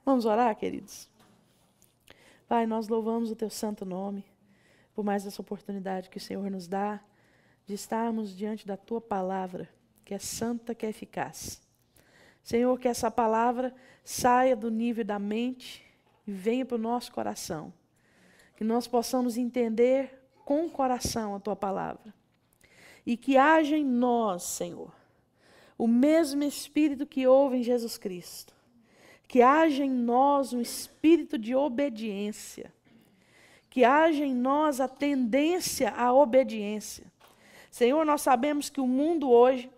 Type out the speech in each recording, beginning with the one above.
Vamos orar, queridos? Pai, nós louvamos o teu santo nome por mais essa oportunidade que o Senhor nos dá de estarmos diante da tua palavra, que é santa, que é eficaz. Senhor, que essa palavra saia do nível da mente e venha para o nosso coração. Que nós possamos entender com o coração a tua palavra. E que haja em nós, Senhor, o mesmo Espírito que houve em Jesus Cristo. Que haja em nós um espírito de obediência. Que haja em nós a tendência à obediência. Senhor, nós sabemos que o mundo hoje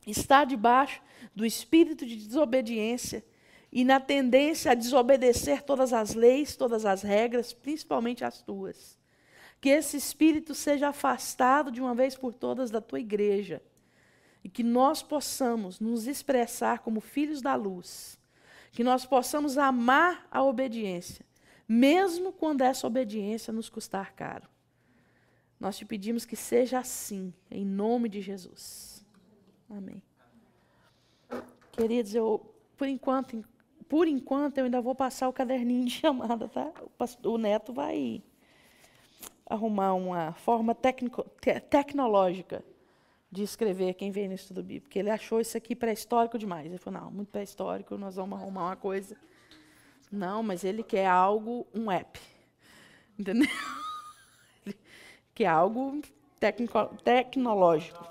está debaixo do espírito de desobediência e na tendência a desobedecer todas as leis, todas as regras, principalmente as tuas. Que esse espírito seja afastado de uma vez por todas da tua igreja e que nós possamos nos expressar como filhos da luz. Que nós possamos amar a obediência, mesmo quando essa obediência nos custar caro. Nós te pedimos que seja assim, em nome de Jesus. Amém. Queridos, por enquanto eu ainda vou passar o caderninho de chamada, tá? O Neto vai arrumar uma forma tecnológica de escrever quem vem no estudo bíblico, porque ele achou isso aqui pré-histórico demais. Ele falou, não, muito pré-histórico, nós vamos arrumar uma coisa. Não, mas ele quer algo, um app. Entendeu? Ele quer algo tecnológico.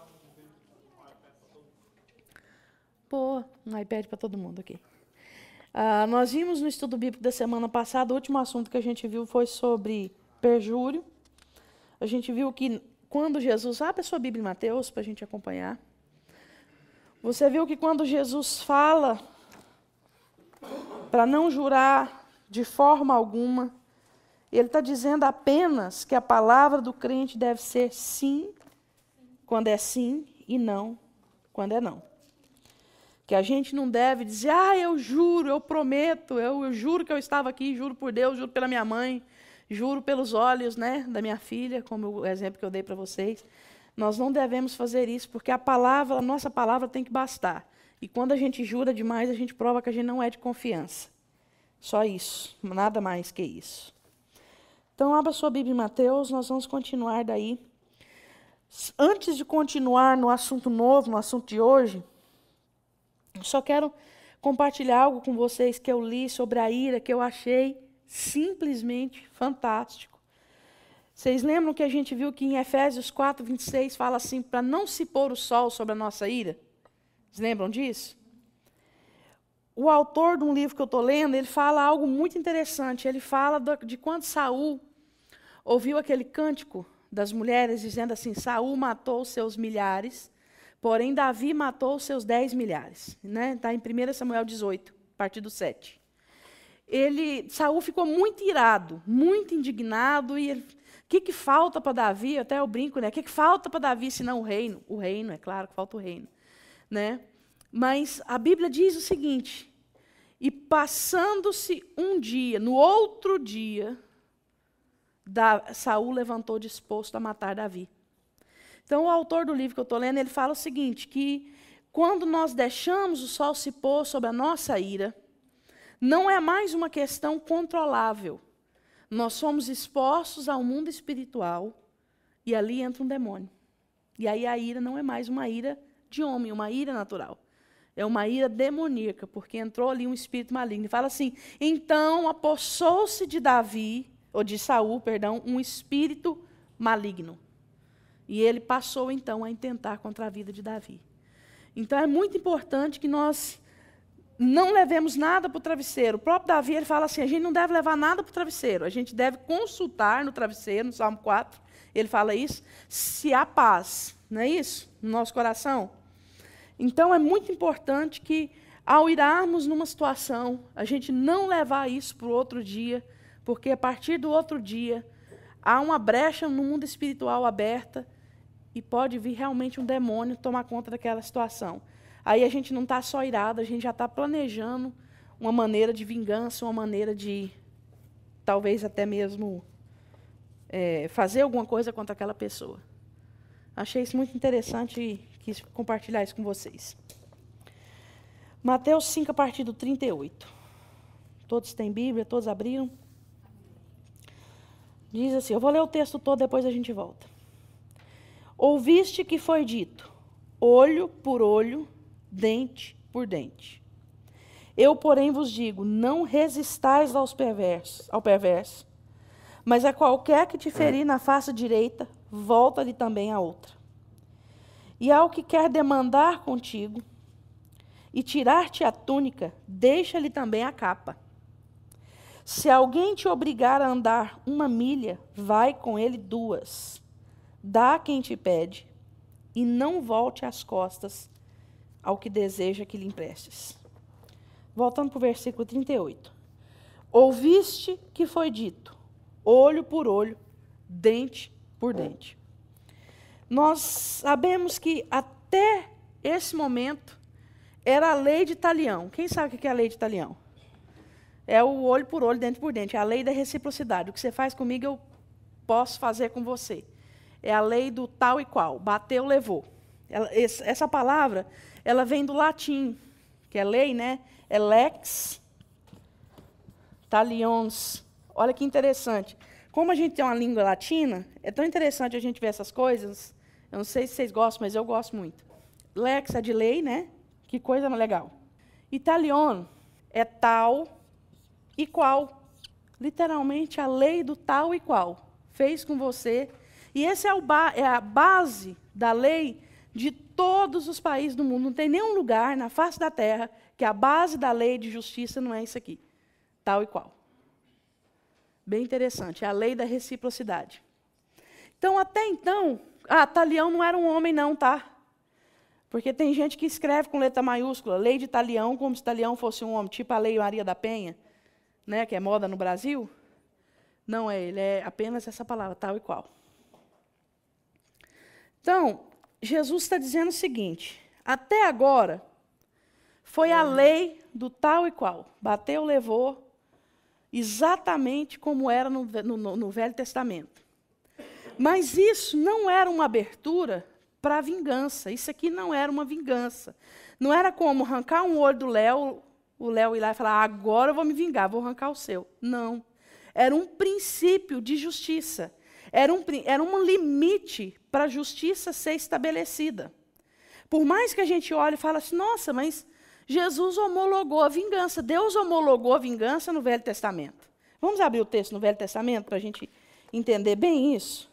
Pô, um iPad para todo mundo aqui. Nós vimos no estudo bíblico da semana passada, o último assunto que a gente viu foi sobre perjúrio. A gente viu que quando Jesus... Abre a sua Bíblia em Mateus para a gente acompanhar. Você viu que quando Jesus fala para não jurar de forma alguma, ele está dizendo apenas que a palavra do crente deve ser sim, quando é sim, e não, quando é não. Que a gente não deve dizer, eu juro, eu prometo, eu juro que eu estava aqui, juro por Deus, juro pela minha mãe, juro pelos olhos, né, da minha filha, como o exemplo que eu dei para vocês. Nós não devemos fazer isso, porque a nossa palavra tem que bastar. E quando a gente jura demais, a gente prova que a gente não é de confiança. Só isso, nada mais que isso. Então, abra sua Bíblia em Mateus, nós vamos continuar daí. Antes de continuar no assunto novo, no assunto de hoje, só quero compartilhar algo com vocês que eu li sobre a ira, que eu achei simplesmente fantástico. Vocês lembram que a gente viu que em Efésios 4, 26 fala assim, para não se pôr o sol sobre a nossa ira? Vocês lembram disso? O autor de um livro que eu estou lendo, ele fala algo muito interessante. Ele fala de quando Saul ouviu aquele cântico das mulheres dizendo assim, Saul matou os seus milhares, porém Davi matou os seus 10 milhares. Está em 1 Samuel 18, a partir do 7. Saul ficou muito irado, muito indignado, e o que falta para Davi? Até eu brinco, né? O que falta para Davi, senão o reino? O reino, é claro que falta o reino. Né? Mas a Bíblia diz o seguinte, e passando-se um dia, no outro dia, Saul levantou disposto a matar Davi. Então, o autor do livro que eu estou lendo, ele fala o seguinte, que quando nós deixamos o sol se pôr sobre a nossa ira, não é mais uma questão controlável. Nós somos expostos ao mundo espiritual e ali entra um demônio. E aí a ira não é mais uma ira de homem, uma ira natural. É uma ira demoníaca, porque entrou ali um espírito maligno. E fala assim, então apossou-se de Saul, um espírito maligno. E ele passou então a intentar contra a vida de Davi. Então é muito importante que nós não levemos nada para o travesseiro. O próprio Davi ele fala assim, a gente não deve levar nada para o travesseiro. A gente deve consultar no travesseiro, no Salmo 4, ele fala isso, se há paz. Não é isso? No nosso coração. Então, é muito importante que, ao irarmos numa situação, a gente não levar isso para o outro dia, porque a partir do outro dia, há uma brecha no mundo espiritual aberta e pode vir realmente um demônio tomar conta daquela situação. Aí a gente não está só irado, a gente já está planejando uma maneira de vingança, uma maneira de, talvez até mesmo, fazer alguma coisa contra aquela pessoa. Achei isso muito interessante e quis compartilhar isso com vocês. Mateus 5, a partir do 38. Todos têm Bíblia, todos abriram? Diz assim, eu vou ler o texto todo, depois a gente volta. Ouviste que foi dito, olho por olho, dente por dente. Eu, porém, vos digo, não resistais ao perverso, mas a qualquer que te ferir na face direita, volta-lhe também a outra. E ao que quer demandar contigo, e tirar-te a túnica, deixa-lhe também a capa. Se alguém te obrigar a andar 1 milha, vai com ele 2. Dá a quem te pede, e não volte as costas ao que deseja que lhe emprestes. Voltando para o versículo 38. Ouviste que foi dito, olho por olho, dente por dente. Nós sabemos que até esse momento era a lei de Talião. Quem sabe o que é a lei de Talião? É o olho por olho, dente por dente. É a lei da reciprocidade. O que você faz comigo, eu posso fazer com você. É a lei do tal e qual. Bateu, levou. Essa palavra, ela vem do latim, que é lei, né? É lex talionis. Olha que interessante. Como a gente tem uma língua latina, é tão interessante a gente ver essas coisas. Eu não sei se vocês gostam, mas eu gosto muito. Lex é de lei, né? Que coisa legal. Italion é tal e qual. Literalmente, a lei do tal e qual. Fez com você. E essa é a base da lei de todos os países do mundo. Não tem nenhum lugar na face da terra que a base da lei de justiça não é isso aqui. Tal e qual. Bem interessante. É a lei da reciprocidade. Então, até então... Talião não era um homem, não, tá? Porque tem gente que escreve com letra maiúscula, lei de Talião, como se Talião fosse um homem, tipo a lei Maria da Penha, né, que é moda no Brasil. Não é ele, é apenas essa palavra, tal e qual. Então, Jesus está dizendo o seguinte, até agora, foi a lei do tal e qual. Bateu, levou, exatamente como era no Velho Testamento. Mas isso não era uma abertura para a vingança. Isso aqui não era uma vingança. Não era como arrancar um olho do Léo, o Léo ir lá e falar, agora eu vou me vingar, vou arrancar o seu. Não. Era um princípio de justiça. Era um limite para a justiça ser estabelecida. Por mais que a gente olhe e fale assim, nossa, mas Jesus homologou a vingança. Deus homologou a vingança no Velho Testamento. Vamos abrir o texto no Velho Testamento para a gente entender bem isso?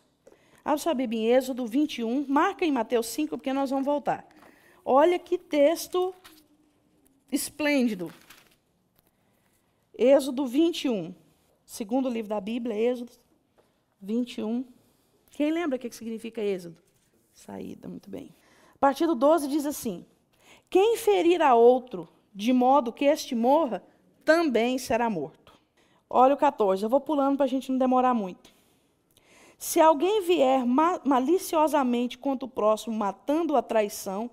Abre sua Bíblia em Êxodo 21, marca em Mateus 5, porque nós vamos voltar. Olha que texto esplêndido. Êxodo 21, segundo livro da Bíblia, Êxodo 21. Quem lembra o que significa Êxodo? Saída, muito bem. A partir do 12 diz assim, quem ferir a outro, de modo que este morra, também será morto. Olha o 14, eu vou pulando para a gente não demorar muito. Se alguém vier maliciosamente contra o próximo, matando a traição,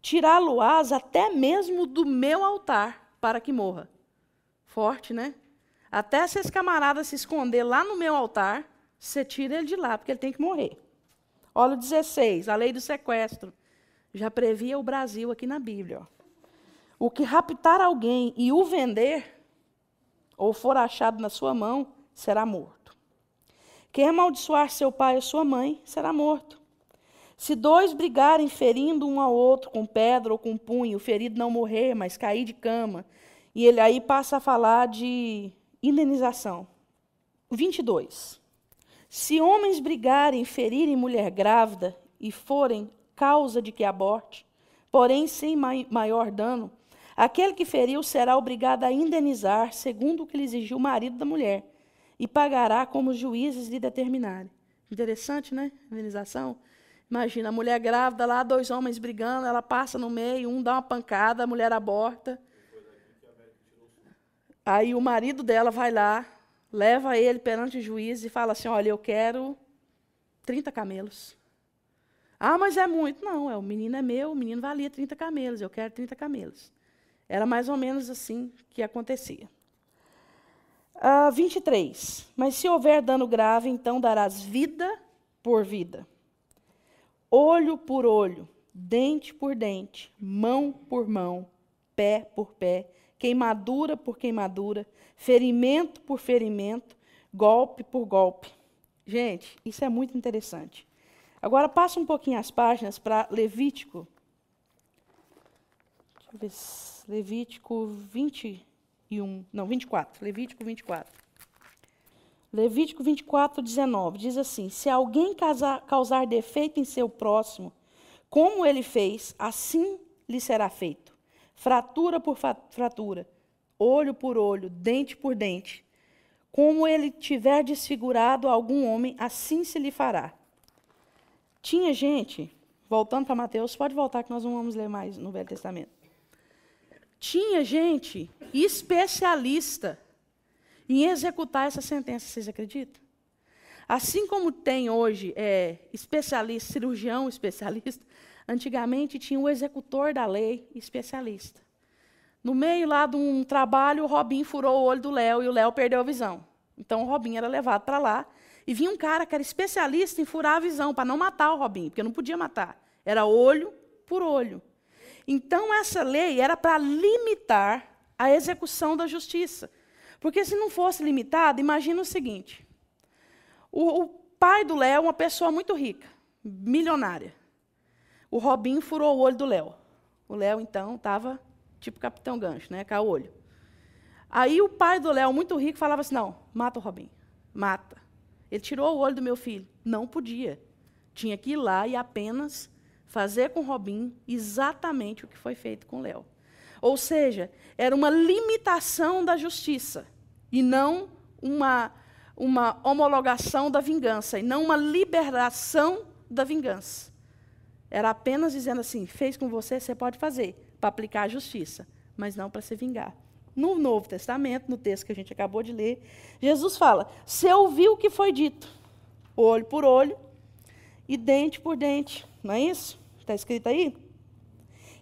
tirá-lo-ás até mesmo do meu altar, para que morra. Forte, né? Até se esse camarada se esconder lá no meu altar, você tira ele de lá, porque ele tem que morrer. Olha o 16, a lei do sequestro. Já previa o Brasil aqui na Bíblia. Ó. O que raptar alguém e o vender, ou for achado na sua mão, será morto. Quem amaldiçoar seu pai ou sua mãe, será morto. Se 2 brigarem ferindo um ao outro com pedra ou com punho, o ferido não morrer, mas cair de cama, e ele aí passa a falar de indenização. 22. Se homens brigarem e ferirem mulher grávida e forem causa de que aborte, porém sem maior dano, aquele que feriu será obrigado a indenizar, segundo o que lhe exigiu o marido da mulher, e pagará como os juízes lhe determinarem. Interessante, né? Indenização. Imagina, a mulher grávida lá, 2 homens brigando, ela passa no meio, um dá uma pancada, a mulher aborta. Aí o marido dela vai lá, leva ele perante o juiz e fala assim, olha, eu quero 30 camelos. Ah, mas é muito. Não, o menino é meu, o menino valia 30 camelos, eu quero 30 camelos. Era mais ou menos assim que acontecia. 23. Mas se houver dano grave, então darás vida por vida. Olho por olho, dente por dente, mão por mão, pé por pé, queimadura por queimadura, ferimento por ferimento, golpe por golpe. Gente, isso é muito interessante. Agora, passa um pouquinho as páginas para Levítico. Deixa eu ver, Levítico 21, não, 24. Levítico 24. Levítico 24, 19. Diz assim: se alguém causar defeito em seu próximo, como ele fez, assim lhe será feito. Fratura por fratura, olho por olho, dente por dente. Como ele tiver desfigurado algum homem, assim se lhe fará. Tinha gente, voltando para Mateus, pode voltar que nós não vamos ler mais no Velho Testamento. Tinha gente especialista em executar essa sentença, vocês acreditam? Assim como tem hoje especialista, cirurgião especialista, antigamente tinha o executor da lei especialista. No meio lá de um trabalho, o Robinho furou o olho do Léo e o Léo perdeu a visão. Então o Robinho era levado para lá e vinha um cara que era especialista em furar a visão, para não matar o Robinho, porque não podia matar. Era olho por olho. Então essa lei era para limitar a execução da justiça. Porque se não fosse limitado, imagina o seguinte. O pai do Léo é uma pessoa muito rica, milionária. O Robinho furou o olho do Léo. O Léo, então, estava tipo Capitão Gancho, né, com o olho. Aí o pai do Léo, muito rico, falava assim, não, mata o Robinho, mata. Ele tirou o olho do meu filho. Não podia. Tinha que ir lá e apenas fazer com o Robinho exatamente o que foi feito com o Léo. Ou seja, era uma limitação da justiça, e não uma homologação da vingança, e não uma liberação da vingança. Era apenas dizendo assim, fez com você, você pode fazer, para aplicar a justiça, mas não para se vingar. No Novo Testamento, no texto que a gente acabou de ler, Jesus fala, você ouviu o que foi dito, olho por olho e dente por dente. Não é isso? Está escrito aí?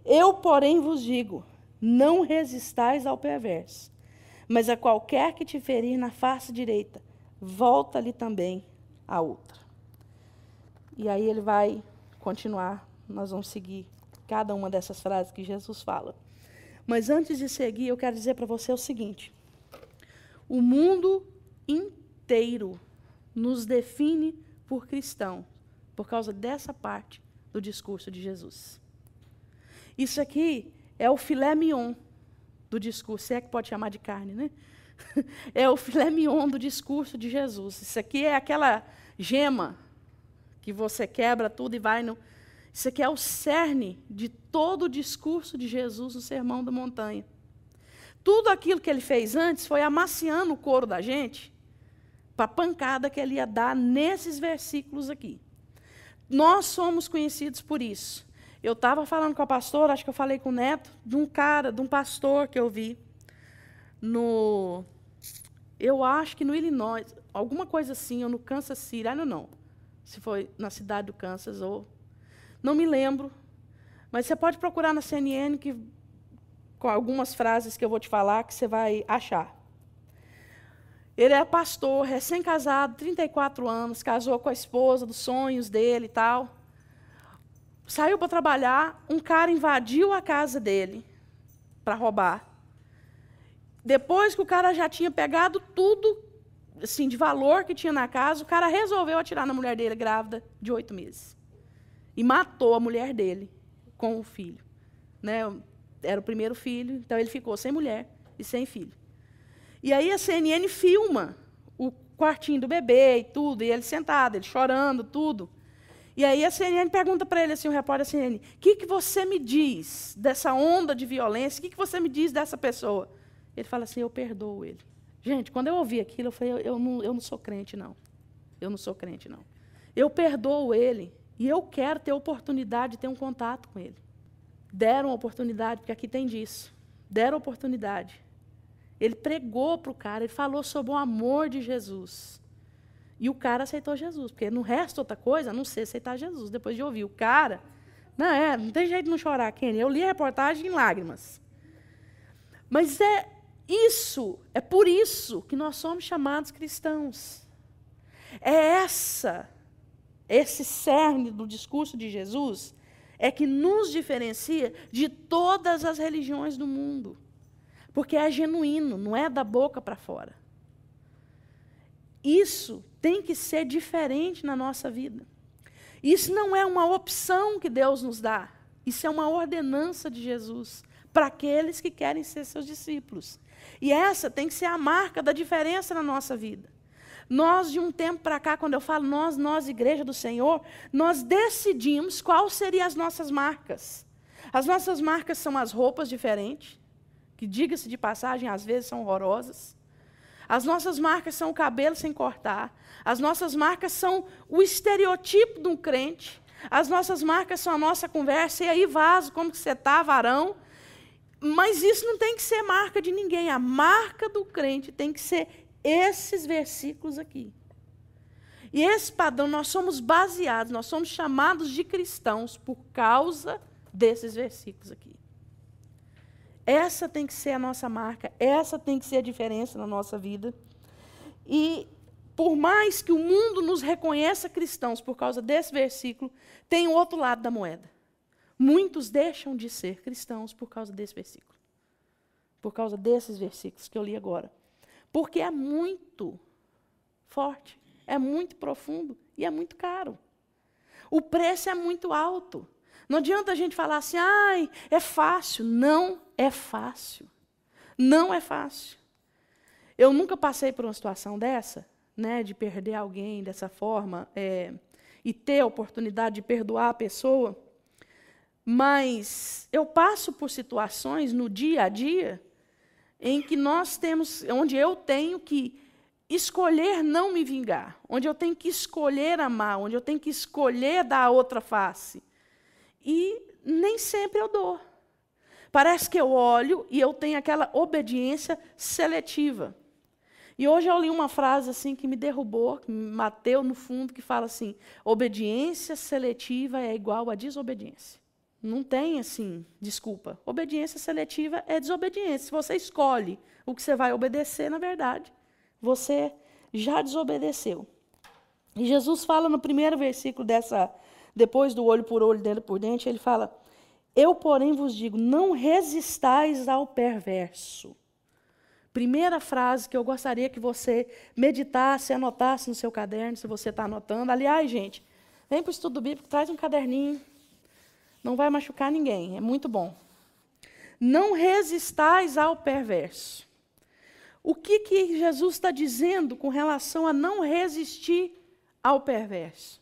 Eu, porém, vos digo, não resistais ao perverso, mas a qualquer que te ferir na face direita, volta-lhe também a outra. E aí ele vai continuar, nós vamos seguir cada uma dessas frases que Jesus fala. Mas antes de seguir, eu quero dizer para você o seguinte: o mundo inteiro nos define por cristão, por causa dessa parte do discurso de Jesus. Isso aqui é o filé mignon do discurso, se é que pode chamar de carne, né? É o filé mignon do discurso de Jesus. Isso aqui é aquela gema que você quebra tudo e vai no... Isso aqui é o cerne de todo o discurso de Jesus no Sermão da Montanha. Tudo aquilo que ele fez antes foi amaciando o couro da gente para a pancada que ele ia dar nesses versículos aqui. Nós somos conhecidos por isso. Eu estava falando com a pastora, acho que eu falei com o Neto, de um cara, de um pastor que eu vi eu acho que no Illinois, alguma coisa assim, ou no Kansas City, não, se foi na cidade do Kansas ou... Não me lembro, mas você pode procurar na CNN com algumas frases que eu vou te falar que você vai achar. Ele é pastor, recém-casado, 34 anos, casou com a esposa dos sonhos dele e tal. Saiu para trabalhar, um cara invadiu a casa dele para roubar. Depois que o cara já tinha pegado tudo assim, de valor que tinha na casa, o cara resolveu atirar na mulher dele, grávida, de 8 meses. E matou a mulher dele com o filho. Né? Era o primeiro filho, então ele ficou sem mulher e sem filho. E aí a CNN filma o quartinho do bebê e tudo, e ele sentado, ele chorando, tudo. E aí a CNN pergunta para ele, assim, o repórter da CNN, o que você me diz dessa onda de violência? O que você me diz dessa pessoa? Ele fala assim, eu perdoo ele. Gente, quando eu ouvi aquilo, eu falei, eu não sou crente, não. Eu não sou crente, não. Eu perdoo ele. E eu quero ter oportunidade de ter um contato com ele. Deram oportunidade, porque aqui tem disso. Deram oportunidade. Ele pregou para o cara, ele falou sobre o amor de Jesus. E o cara aceitou Jesus, porque não resta outra coisa a não ser aceitar Jesus. Depois de ouvir o cara, não tem jeito de não chorar, Kenny. Eu li a reportagem em lágrimas. Mas é por isso que nós somos chamados cristãos. Esse cerne do discurso de Jesus é que nos diferencia de todas as religiões do mundo. Porque é genuíno, não é da boca para fora. Isso tem que ser diferente na nossa vida. Isso não é uma opção que Deus nos dá. Isso é uma ordenança de Jesus para aqueles que querem ser seus discípulos. E essa tem que ser a marca da diferença na nossa vida. Nós, de um tempo para cá, quando eu falo nós, Igreja do Senhor, nós decidimos quais seriam as nossas marcas. As nossas marcas são as roupas diferentes, que, diga-se de passagem, às vezes são horrorosas. As nossas marcas são o cabelo sem cortar. As nossas marcas são o estereotipo de um crente. As nossas marcas são a nossa conversa. E aí, vaso, como que você está, varão? Mas isso não tem que ser marca de ninguém. A marca do crente tem que ser esses versículos aqui. E esse padrão, nós somos baseados, nós somos chamados de cristãos por causa desses versículos aqui. Essa tem que ser a nossa marca, essa tem que ser a diferença na nossa vida. E por mais que o mundo nos reconheça cristãos por causa desse versículo, tem o outro lado da moeda. Muitos deixam de ser cristãos por causa desse versículo. Por causa desses versículos que eu li agora. Porque é muito forte, é muito profundo e é muito caro. O preço é muito alto. Não adianta a gente falar assim, ai, é fácil. Não é fácil. Não é fácil. Eu nunca passei por uma situação dessa, né, de perder alguém dessa forma, e ter a oportunidade de perdoar a pessoa, mas eu passo por situações no dia a dia em que onde eu tenho que escolher não me vingar, onde eu tenho que escolher amar, onde eu tenho que escolher dar a outra face. E nem sempre eu dou. Parece que eu olho e eu tenho aquela obediência seletiva. E hoje eu li uma frase assim que me derrubou, que me bateu no fundo, que fala assim, obediência seletiva é igual a desobediência. Não tem assim, desculpa. Obediência seletiva é desobediência. Se você escolhe o que você vai obedecer, na verdade, você já desobedeceu. E Jesus fala no primeiro versículo depois do olho por olho, dente por dente, ele fala, eu, porém, vos digo, não resistais ao perverso. Primeira frase que eu gostaria que você meditasse, anotasse no seu caderno, se você está anotando. Aliás, gente, vem para o estudo bíblico, traz um caderninho. Não vai machucar ninguém, é muito bom. Não resistais ao perverso. O que Jesus está dizendo com relação a não resistir ao perverso?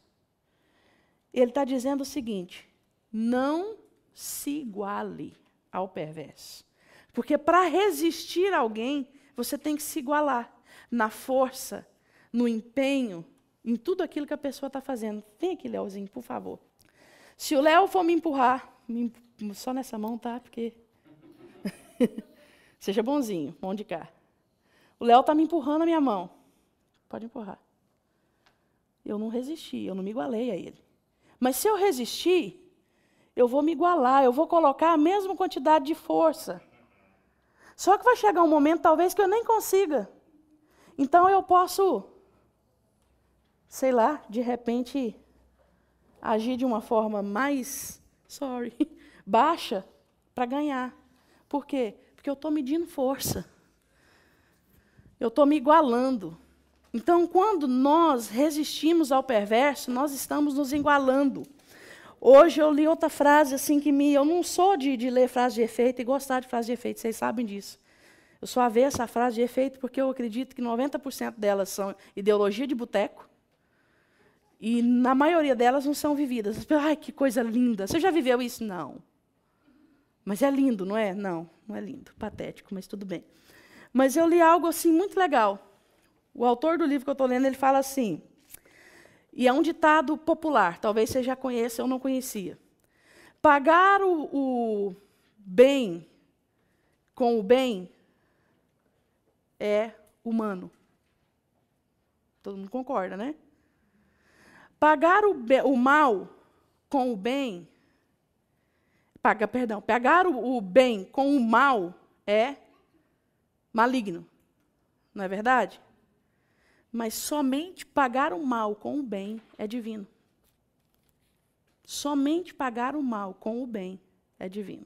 Ele está dizendo o seguinte, não se iguale ao perverso. Porque para resistir a alguém, você tem que se igualar na força, no empenho, em tudo aquilo que a pessoa está fazendo. Vem aqui, Leozinho, por favor. Se o Léo for me empurrar, só nessa mão, tá? Porque seja bonzinho, mão de cá. O Léo está me empurrando a minha mão. Pode empurrar. Eu não resisti, eu não me igualei a ele. Mas se eu resistir, eu vou me igualar, eu vou colocar a mesma quantidade de força. Só que vai chegar um momento, talvez, que eu nem consiga. Então eu posso, sei lá, de repente, agir de uma forma mais, baixa para ganhar. Por quê? Porque eu estou medindo força. Eu estou me igualando. Então, quando nós resistimos ao perverso, nós estamos nos igualando. Hoje eu li outra frase assim que eu não sou de ler frase de efeito e gostar de frase de efeito, vocês sabem disso. Eu só vejo essa frase de efeito porque eu acredito que 90% delas são ideologia de boteco e na maioria delas não são vividas. Ai, que coisa linda. Você já viveu isso? Não. Mas é lindo, não é? Não, não é lindo. Patético, mas tudo bem. Mas eu li algo assim muito legal. O autor do livro que eu estou lendo, ele fala assim, e é um ditado popular, talvez você já conheça, eu não conhecia. Pagar o bem com o bem é humano. Todo mundo concorda, né? Pagar o mal com o bem, pagar o bem com o mal é maligno, não é verdade? Mas somente pagar o mal com o bem é divino. Somente pagar o mal com o bem é divino.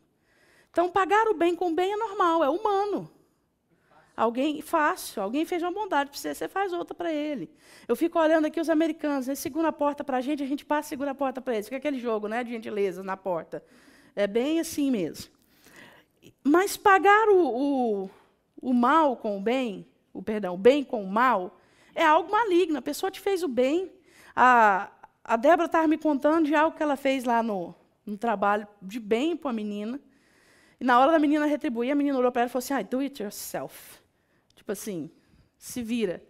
Então, pagar o bem com o bem é normal, é humano. Alguém fez uma bondade para você, você faz outra para ele. Eu fico olhando aqui os americanos, eles seguram a porta para a gente passa e segura a porta para eles. Fica aquele jogo, né, de gentileza na porta. É bem assim mesmo. Mas pagar o mal com o bem, o bem com o mal, é algo maligno. A pessoa te fez o bem. A Débora estava me contando de algo que ela fez lá no trabalho, de bem para a menina. E na hora da menina retribuir, a menina olhou para ela e falou assim, do it yourself. Tipo assim, se vira.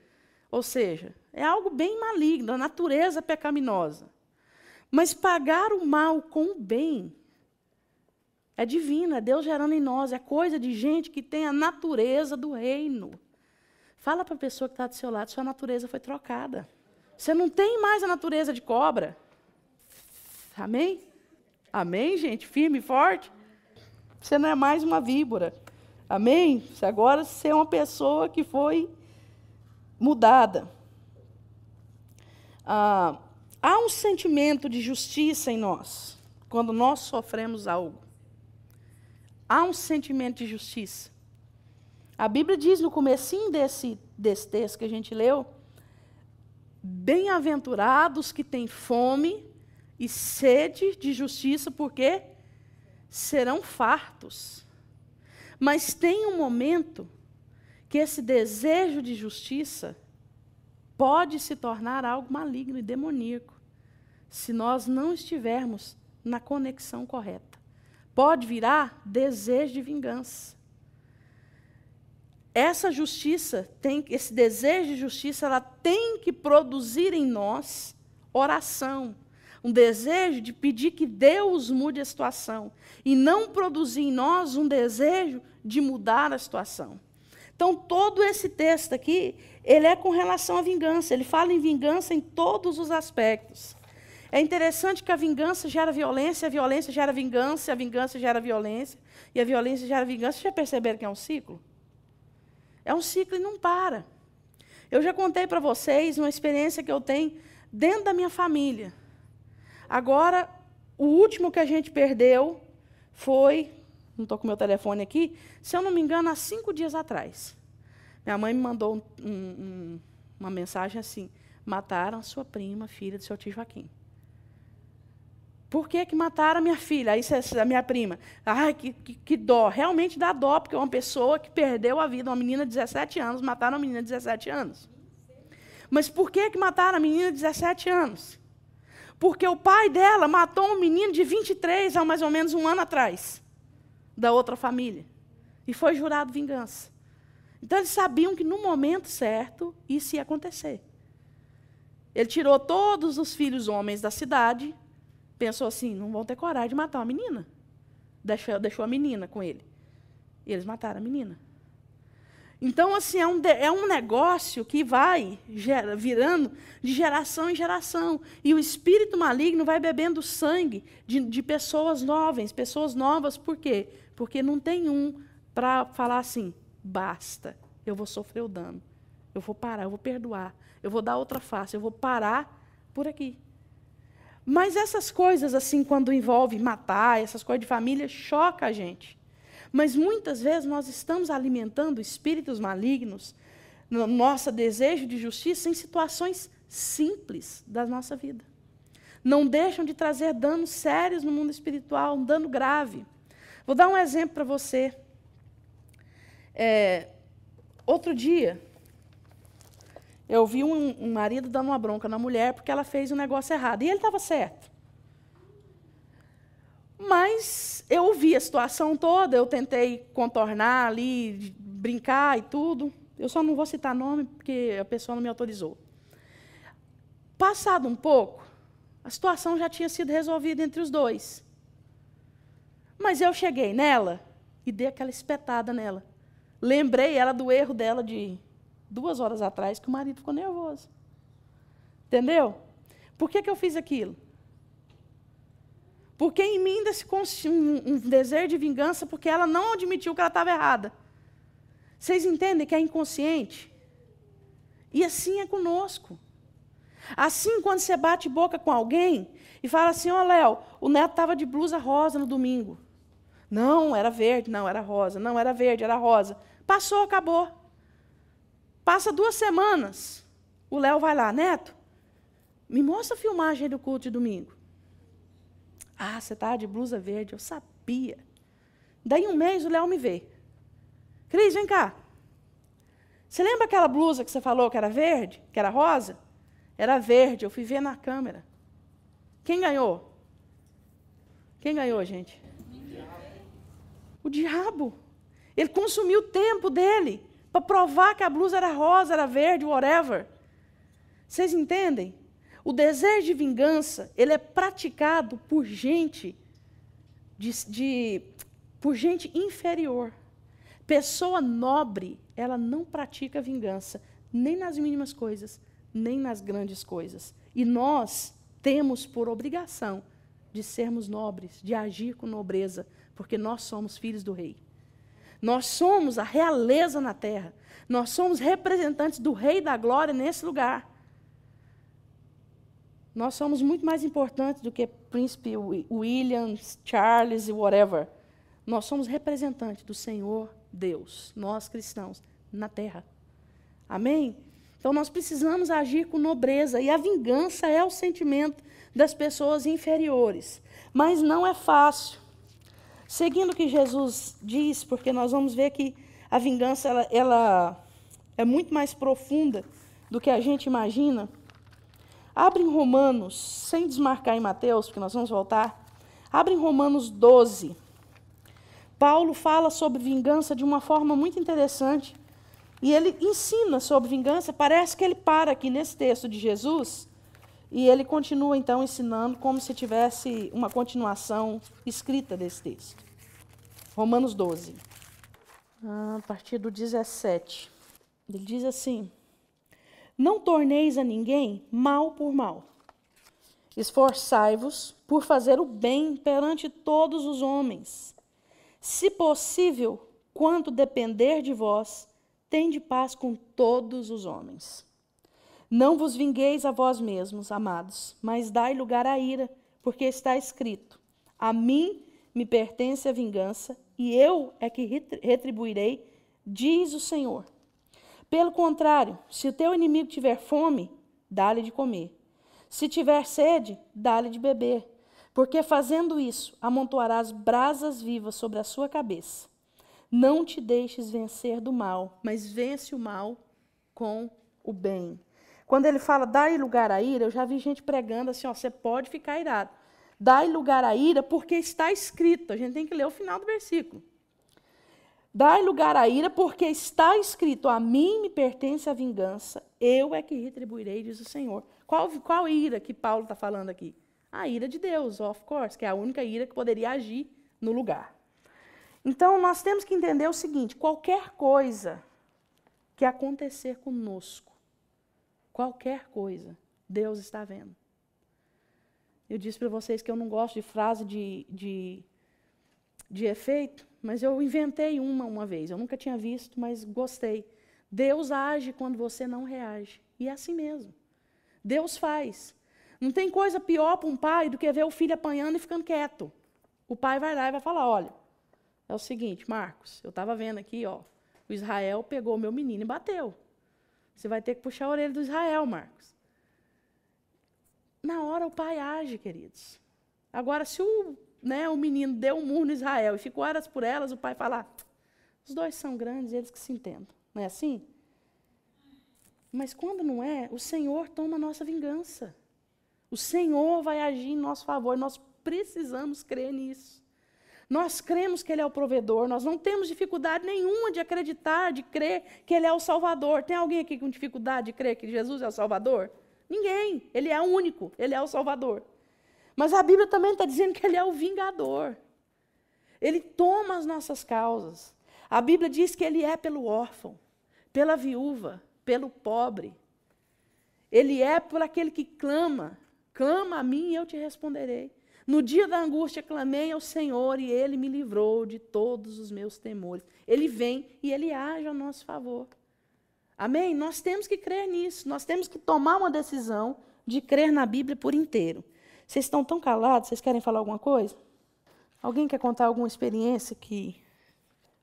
Ou seja, é algo bem maligno, a natureza pecaminosa. Mas pagar o mal com o bem é divino, é Deus gerando em nós, é coisa de gente que tem a natureza do reino. Fala para a pessoa que está do seu lado, sua natureza foi trocada. Você não tem mais a natureza de cobra. Amém? Amém, gente? Firme e forte? Você não é mais uma víbora. Amém? Agora você é uma pessoa que foi mudada. Há um sentimento de justiça em nós, quando nós sofremos algo. Há um sentimento de justiça. A Bíblia diz no comecinho desse texto que a gente leu, bem-aventurados que têm fome e sede de justiça, porque serão fartos. Mas tem um momento que esse desejo de justiça pode se tornar algo maligno e demoníaco, se nós não estivermos na conexão correta. Pode virar desejo de vingança. Essa justiça, esse desejo de justiça, ela tem que produzir em nós oração. Um desejo de pedir que Deus mude a situação. E não produzir em nós um desejo de mudar a situação. Então, todo esse texto aqui, ele é com relação à vingança. Ele fala em vingança em todos os aspectos. É interessante que a vingança gera violência, a violência gera vingança, a vingança gera violência, e a violência gera vingança. Vocês já perceberam que é um ciclo? É um ciclo e não para. Eu já contei para vocês uma experiência que eu tenho dentro da minha família. Agora, o último que a gente perdeu foi, não estou com o meu telefone aqui, se eu não me engano, há 5 dias atrás. Minha mãe me mandou uma mensagem assim, mataram a sua prima, filha do seu tio Joaquim. Por que mataram a minha filha? Aí a minha prima. Ai, que dó. Realmente dá dó, porque é uma pessoa que perdeu a vida, uma menina de 17 anos, mataram uma menina de 17 anos. Mas por que mataram a menina de 17 anos? Porque o pai dela matou um menino de 23 há mais ou menos um ano atrás, da outra família. E foi jurado vingança. Então, eles sabiam que no momento certo isso ia acontecer. Ele tirou todos os filhos homens da cidade, pensou assim, não vão ter coragem de matar uma menina. Deixou a menina com ele. E eles mataram a menina. Então, assim, é um negócio que vai virando de geração em geração. E o espírito maligno vai bebendo sangue de pessoas novas. Por quê? Porque não tem um para falar assim, basta, eu vou sofrer o dano. Eu vou parar, eu vou perdoar. Eu vou dar outra face, eu vou parar por aqui. Mas essas coisas, assim, quando envolve matar, essas coisas de família, choca a gente. Mas muitas vezes nós estamos alimentando espíritos malignos, no nosso desejo de justiça, em situações simples da nossa vida. Não deixam de trazer danos sérios no mundo espiritual, um dano grave. Vou dar um exemplo para você. Outro dia, eu vi um marido dando uma bronca na mulher porque ela fez um negócio errado. E ele estava certo. Mas eu vi a situação toda, eu tentei contornar ali, brincar e tudo. Eu só não vou citar nome, porque a pessoa não me autorizou. Passado um pouco, a situação já tinha sido resolvida entre os dois. Mas eu cheguei nela e dei aquela espetada nela. Lembrei ela do erro dela de 2 horas atrás, que o marido ficou nervoso. Entendeu? Por que eu fiz aquilo? Porque em mim ainda se um desejo de vingança, porque ela não admitiu que ela estava errada. Vocês entendem que é inconsciente? E assim é conosco. Assim, quando você bate boca com alguém e fala assim, ó, Léo, o Neto estava de blusa rosa no domingo. Não, era verde, não, era rosa. Não, era verde, era rosa. Passou, acabou. Passa 2 semanas, o Léo vai lá, Neto, me mostra a filmagem do culto de domingo. Ah, você está de blusa verde, eu sabia. Daí 1 mês o Léo me vê. Cris, vem cá. Você lembra aquela blusa que você falou que era verde, que era rosa? Era verde, eu fui ver na câmera. Quem ganhou? Quem ganhou, gente? O diabo. Ele consumiu o tempo dele para provar que a blusa era rosa, era verde, whatever. Vocês entendem? O desejo de vingança, ele é praticado por gente, por gente inferior. Pessoa nobre, ela não pratica vingança, nem nas mínimas coisas, nem nas grandes coisas. E nós temos por obrigação de sermos nobres, de agir com nobreza, porque nós somos filhos do rei. Nós somos a realeza na terra. Nós somos representantes do Rei da Glória nesse lugar. Nós somos muito mais importantes do que Príncipe William, Charles e whatever. Nós somos representantes do Senhor Deus, nós cristãos, na terra. Amém? Então nós precisamos agir com nobreza. E a vingança é o sentimento das pessoas inferiores. Mas não é fácil. Seguindo o que Jesus diz, porque nós vamos ver que a vingança ela é muito mais profunda do que a gente imagina. Abre em Romanos, sem desmarcar em Mateus, porque nós vamos voltar. Abre em Romanos 12. Paulo fala sobre vingança de uma forma muito interessante. E ele ensina sobre vingança. Parece que ele para aqui nesse texto de Jesus. E ele continua, então, ensinando como se tivesse uma continuação escrita desse texto. Romanos 12. A partir do 17. Ele diz assim: não torneis a ninguém mal por mal. Esforçai-vos por fazer o bem perante todos os homens. Se possível, quanto depender de vós, tende paz com todos os homens. Não vos vingueis a vós mesmos, amados, mas dai lugar à ira, porque está escrito: a mim me pertence a vingança, e eu é que retribuirei, diz o Senhor. Pelo contrário, se o teu inimigo tiver fome, dá-lhe de comer. Se tiver sede, dá-lhe de beber, porque fazendo isso, amontoarás brasas vivas sobre a sua cabeça. Não te deixes vencer do mal, mas vence o mal com o bem. Quando ele fala, dai lugar à ira, eu já vi gente pregando assim, ó, você pode ficar irado. Dai lugar à ira porque está escrito. A gente tem que ler o final do versículo. Dai lugar à ira porque está escrito, a mim me pertence a vingança, eu é que retribuirei, diz o Senhor. Qual ira que Paulo está falando aqui? A ira de Deus, of course, que é a única ira que poderia agir no lugar. Então, nós temos que entender o seguinte, qualquer coisa que acontecer conosco, qualquer coisa, Deus está vendo. Eu disse para vocês que eu não gosto de frase de efeito, mas eu inventei uma vez. Eu nunca tinha visto, mas gostei. Deus age quando você não reage. E é assim mesmo. Deus faz. Não tem coisa pior para um pai do que ver o filho apanhando e ficando quieto. O pai vai lá e vai falar, olha, é o seguinte, Marcos, eu estava vendo aqui, ó, o Israel pegou o meu menino e bateu. Você vai ter que puxar a orelha do Israel, Marcos. Na hora o pai age, queridos. Agora, se o menino deu um murro no Israel e ficou horas por elas, o pai fala, os dois são grandes, eles que se entendam. Não é assim? Mas quando não é, o Senhor toma a nossa vingança. O Senhor vai agir em nosso favor. Nós precisamos crer nisso. Nós cremos que Ele é o provedor. Nós não temos dificuldade nenhuma de acreditar, de crer que Ele é o Salvador. Tem alguém aqui com dificuldade de crer que Jesus é o Salvador? Ninguém. Ele é o único. Ele é o Salvador. Mas a Bíblia também está dizendo que Ele é o vingador. Ele toma as nossas causas. A Bíblia diz que Ele é pelo órfão, pela viúva, pelo pobre. Ele é por aquele que clama. Clama a mim e eu te responderei. No dia da angústia clamei ao Senhor e Ele me livrou de todos os meus temores. Ele vem e Ele age a nosso favor. Amém? Nós temos que crer nisso. Nós temos que tomar uma decisão de crer na Bíblia por inteiro. Vocês estão tão calados, vocês querem falar alguma coisa? Alguém quer contar alguma experiência que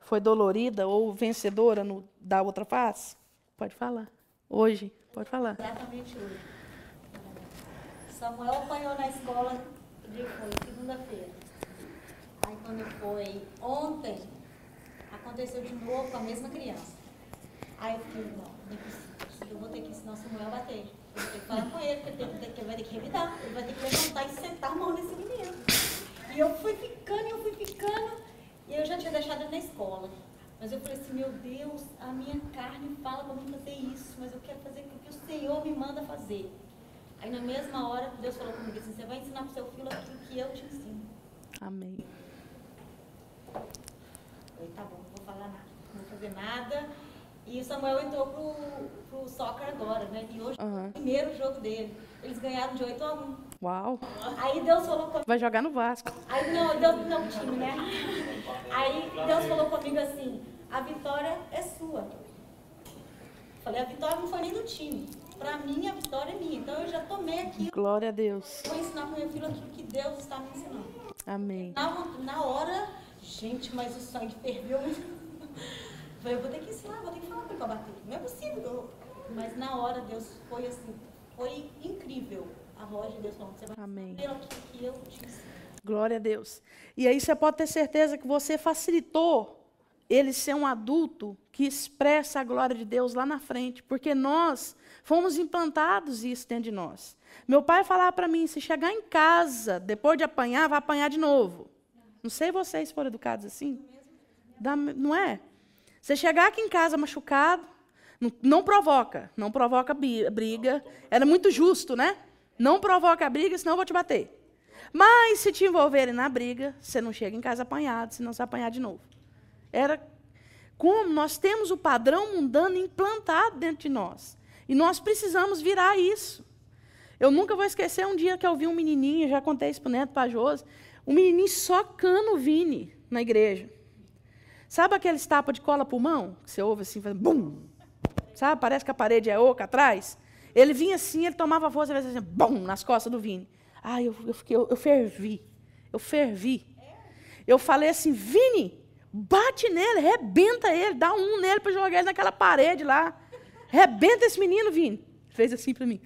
foi dolorida ou vencedora da outra face? Pode falar. Hoje, pode falar. Exatamente hoje. Samuel apanhou na escola, que dia foi? Segunda-feira. Aí quando foi ontem, aconteceu de novo com a mesma criança. Aí eu falei, não é possível, eu vou ter que ensinar o Samuel a bater. Eu vou ter que falar com ele, porque ele vai ter que revidar, ele vai ter que levantar e sentar a mão nesse menino. E eu fui ficando, e eu já tinha deixado ele na escola. Mas eu falei assim, meu Deus, a minha carne fala para mim fazer isso, mas eu quero fazer o que o Senhor me manda fazer. Aí na mesma hora, Deus falou comigo assim, você vai ensinar para o seu filho aquilo que eu te ensino. Amém. Eu falei, tá bom, não vou falar nada, não vou fazer nada. E o Samuel entrou pro soccer agora, né? E hoje é o primeiro jogo dele. Eles ganharam de 8-1. Uau. Aí Deus falou comigo. Vai jogar no Vasco. Aí não, Deus não time, né? Aí Deus falou comigo assim, a vitória é sua. Falei, a vitória não foi nem do time. Para mim, a vitória é minha. Então eu já tomei aqui. Glória a Deus. Vou ensinar para o meu filho aquilo que Deus está me ensinando. Amém. Na hora, gente, mas o sangue ferveu. Eu vou ter que ensinar, vou ter que falar para ele para bater. Não é possível. Mas na hora, Deus foi assim, foi incrível. A voz de Deus falando, você vai fazer aquilo que eu te ensino. Glória a Deus. E aí você pode ter certeza que você facilitou ele ser um adulto que expressa a glória de Deus lá na frente, porque nós fomos implantados isso dentro de nós. Meu pai falava para mim, se chegar em casa, depois de apanhar, vai apanhar de novo. Não sei vocês foram educados assim? Não é? Você chegar aqui em casa machucado, não provoca briga. Era muito justo, né? Não provoca a briga, senão eu vou te bater. Mas se te envolverem na briga, você não chega em casa apanhado, senão você vai apanhar de novo. Era como nós temos o padrão mundano implantado dentro de nós. E nós precisamos virar isso. Eu nunca vou esquecer um dia que eu vi um menininho, já contei isso para o Neto, para a Josi, um menininho socando o Vini na igreja. Sabe aqueles tapas de cola pulmão? Que você ouve assim, faz bum! Sabe? Parece que a parede é oca atrás. Ele vinha assim, ele tomava força, assim, bum! Nas costas do Vini. Ai, eu fervi. Eu fervi. Eu falei assim, Vini, bate nele, rebenta ele, dá um nele para jogar ele naquela parede lá. Rebenta esse menino, Vini. Fez assim para mim.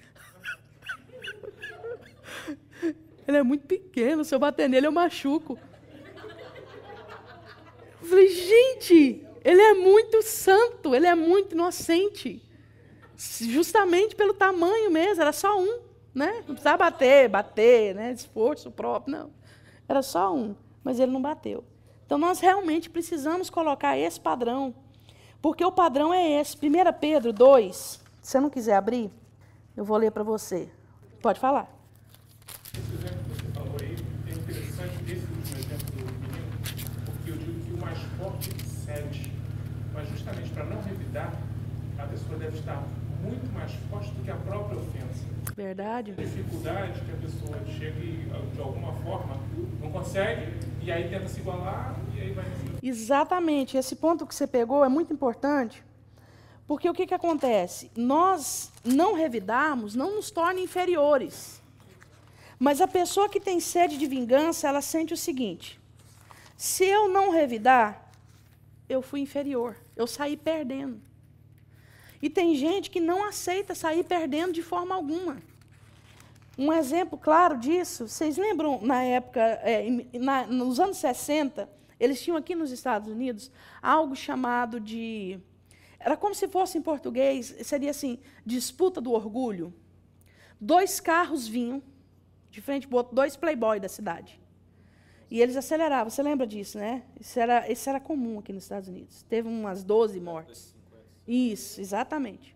Ele é muito pequeno, se eu bater nele eu machuco. Eu falei, gente, ele é muito santo, ele é muito inocente. Justamente pelo tamanho mesmo, era só um. Né? Não precisava bater, né? Esforço próprio, não. Era só um, mas ele não bateu. Então, nós realmente precisamos colocar esse padrão, porque o padrão é esse. 1 Pedro 2, se você não quiser abrir, eu vou ler para você. Pode falar. Esse exemplo que você falou aí é interessante, esse último exemplo do menino, porque eu digo que o mais forte cede, mas justamente para não revidar, a pessoa deve estar muito mais forte do que a própria ofensa. Verdade. A dificuldade que a pessoa chega e, de alguma forma, não consegue, e aí tenta se igualar, e aí vai... Exatamente. Esse ponto que você pegou é muito importante, porque o que acontece? Nós não revidarmos não nos torna inferiores. Mas a pessoa que tem sede de vingança, ela sente o seguinte, se eu não revidar, eu fui inferior, eu saí perdendo. E tem gente que não aceita sair perdendo de forma alguma. Um exemplo claro disso, vocês lembram na época, nos anos 60, eles tinham aqui nos Estados Unidos algo chamado de... Era como se fosse em português, seria assim, disputa do orgulho. 2 carros vinham, de frente para o outro, 2 playboys da cidade. E eles aceleravam, você lembra disso, né? Isso era comum aqui nos Estados Unidos. Teve umas 12 mortes. Isso, exatamente.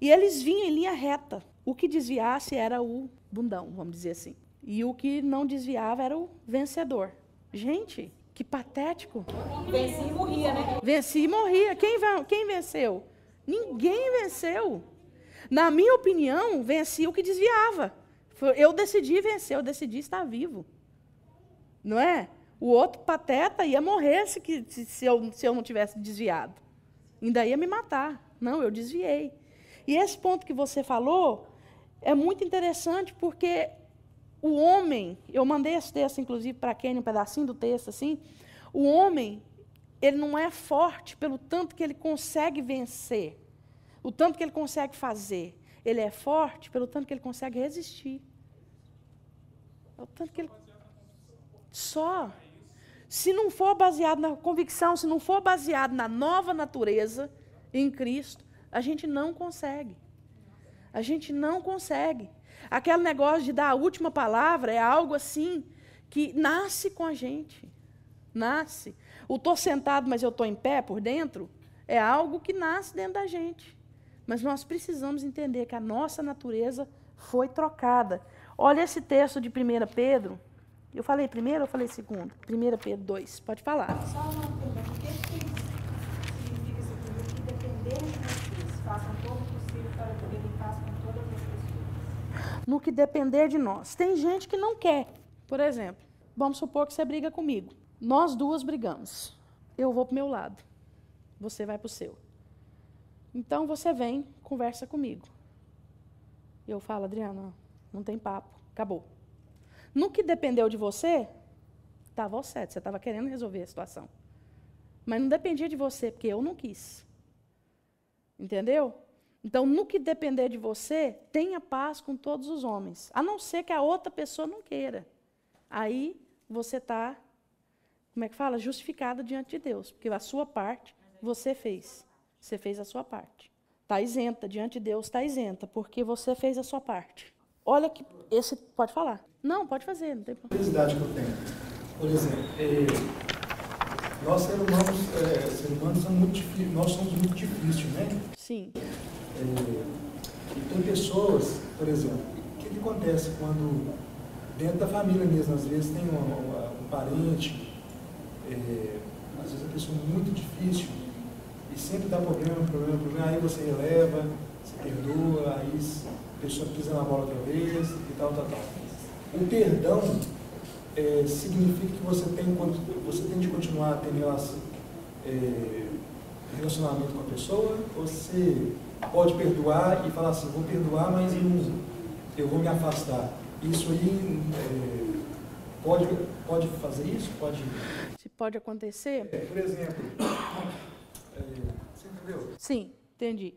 E eles vinham em linha reta. O que desviasse era o bundão, vamos dizer assim. E o que não desviava era o vencedor. Gente, que patético. Vencia e morria, né? Vencia e morria. Quem venceu? Ninguém venceu. Na minha opinião, vencia o que desviava. Eu decidi vencer, eu decidi estar vivo. Não é? O outro pateta ia morrer se eu não tivesse desviado. Ainda ia me matar. Não, eu desviei. E esse ponto que você falou é muito interessante, porque o homem, eu mandei esse texto, inclusive, para Kenny, um pedacinho do texto, assim, o homem, ele não é forte pelo tanto que ele consegue vencer. o tanto que ele consegue fazer. Ele é forte pelo tanto que ele consegue resistir. É o tanto que ele... Só. Se não for baseado na convicção, se não for baseado na nova natureza em Cristo, a gente não consegue. A gente não consegue. Aquele negócio de dar a última palavra é algo assim que nasce com a gente. Nasce. O estou sentado, mas eu estou em pé por dentro, é algo que nasce dentro da gente. Mas nós precisamos entender que a nossa natureza foi trocada. Olha esse texto de 1 Pedro. Eu falei primeiro ou eu falei segundo? 1 Pedro 2. Pode falar. Só uma pergunta. O que significa esse primeiro? Que depender de vocês, façam todo o possível para que ele faça com todas as pessoas. No que depender de nós. Tem gente que não quer. Por exemplo, vamos supor que você briga comigo. Nós duas brigamos. Eu vou para o meu lado. Você vai para o seu. Então você vem, conversa comigo. Eu falo, Adriana, não tem papo, acabou. No que dependeu de você, estava ao certo, você estava querendo resolver a situação. Mas não dependia de você, porque eu não quis. Entendeu? Então, no que depender de você, tenha paz com todos os homens. A não ser que a outra pessoa não queira. Aí, você está, como é que fala? Justificada diante de Deus. Porque a sua parte, você fez. Você fez a sua parte. Está isenta, diante de Deus está isenta, porque você fez a sua parte. Olha que esse... Pode falar. Não, pode fazer, não tem problema. Curiosidade que eu tenho. Por exemplo, nós seres humanos somos muito difíceis, nós somos muito difíceis, né? Sim. E tem pessoas, por exemplo, o que acontece quando, dentro da família mesmo, às vezes tem um parente, às vezes a pessoa é muito difícil, e sempre dá problema, aí você releva, você perdoa, aí a pessoa pisa na bola outra vez, e tal. O perdão significa que você tem de continuar tendo relacionamento com a pessoa, ou você pode perdoar e falar assim, vou perdoar, mas eu vou me afastar. Isso aí pode fazer isso? Se pode acontecer? Por exemplo, você entendeu? Sim, entendi.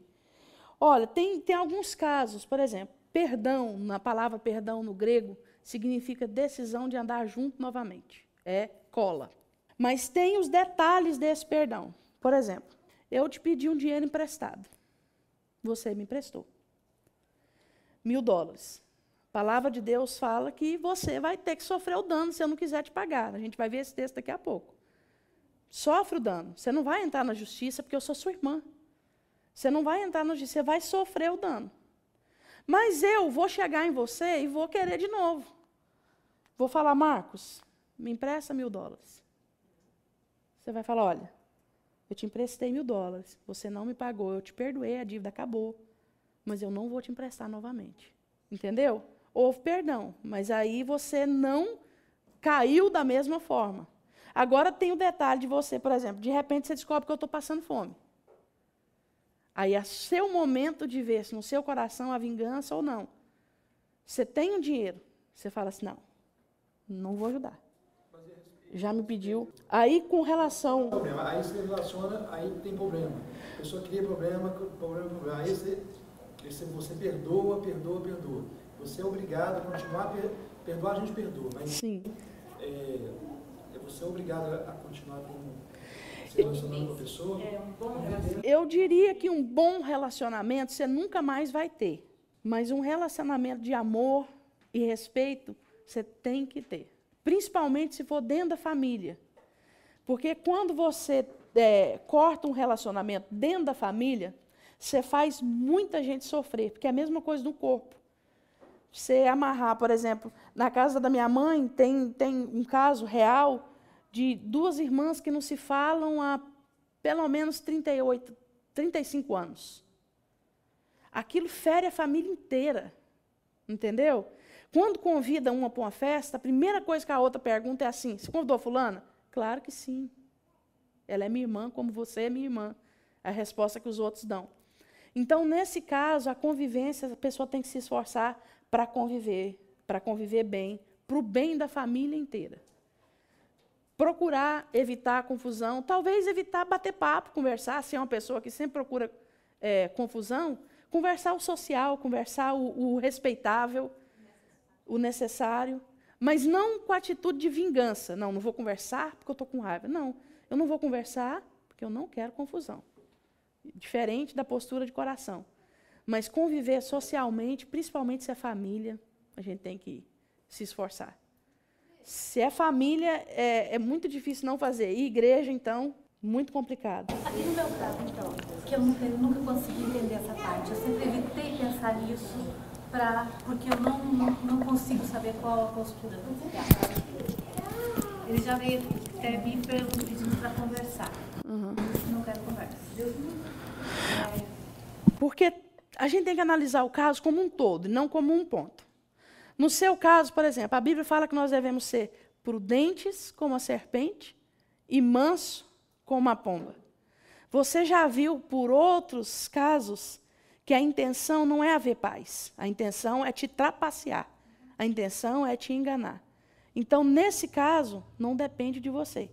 Olha, tem alguns casos, por exemplo, perdão, na palavra perdão no grego, significa decisão de andar junto novamente. É cola. Mas tem os detalhes desse perdão. Por exemplo, eu te pedi um dinheiro emprestado. Você me emprestou. $1.000. A palavra de Deus fala que você vai ter que sofrer o dano se eu não quiser te pagar. A gente vai ver esse texto daqui a pouco. Sofre o dano. Você não vai entrar na justiça porque eu sou sua irmã. Você não vai entrar na justiça, você vai sofrer o dano. Mas eu vou chegar em você e vou querer de novo. Vou falar, Marcos, me empresta $1.000. Você vai falar, olha, eu te emprestei $1.000, você não me pagou, eu te perdoei, a dívida acabou, mas eu não vou te emprestar novamente. Entendeu? Houve perdão, mas aí você não caiu da mesma forma. Agora tem o detalhe de você, por exemplo, de repente você descobre que eu estou passando fome. Aí é seu momento de ver se no seu coração há vingança ou não. Você tem um dinheiro, você fala assim, não vou ajudar. Já me pediu. Aí com relação... Aí você relaciona, aí tem problema. A pessoa cria problema. Aí você perdoa. Você é obrigado a continuar a perdoar, a gente perdoa. Mas sim. Você é obrigado a continuar se relacionando com a pessoa. Eu diria que um bom relacionamento você nunca mais vai ter. Mas um relacionamento de amor e respeito você tem que ter. Principalmente se for dentro da família. Porque quando você corta um relacionamento dentro da família, você faz muita gente sofrer, porque é a mesma coisa do corpo. Você amarrar, por exemplo, na casa da minha mãe, tem um caso real de 2 irmãs que não se falam há pelo menos 35 anos. Aquilo fere a família inteira, entendeu? Quando convida uma para uma festa, a primeira coisa que a outra pergunta é assim, você convidou a fulana? Claro que sim. Ela é minha irmã, como você é minha irmã. É a resposta que os outros dão. Então, nesse caso, a convivência, a pessoa tem que se esforçar para conviver bem, para o bem da família inteira. Procurar evitar a confusão, talvez evitar bater papo, conversar, se é uma pessoa que sempre procura confusão, conversar o social, conversar o respeitável, o necessário, mas não com a atitude de vingança. Não vou conversar porque eu estou com raiva. Não, eu não vou conversar porque eu não quero confusão. Diferente da postura de coração. Mas conviver socialmente, principalmente se é família, a gente tem que se esforçar. Se é família, é muito difícil não fazer. E igreja, então, muito complicado. Aqui no meu caso, então, que eu nunca consegui entender essa parte. Eu sempre evitei pensar nisso, porque eu não consigo saber qual a postura do lugar. Ele já veio até me pedindo para conversar. Uhum. Eu não quero conversa. Porque a gente tem que analisar o caso como um todo, não como um ponto. No seu caso, por exemplo, a Bíblia fala que nós devemos ser prudentes como a serpente e manso como a pomba. Você já viu por outros casos que a intenção não é haver paz. A intenção é te trapacear. A intenção é te enganar. Então, nesse caso, não depende de você.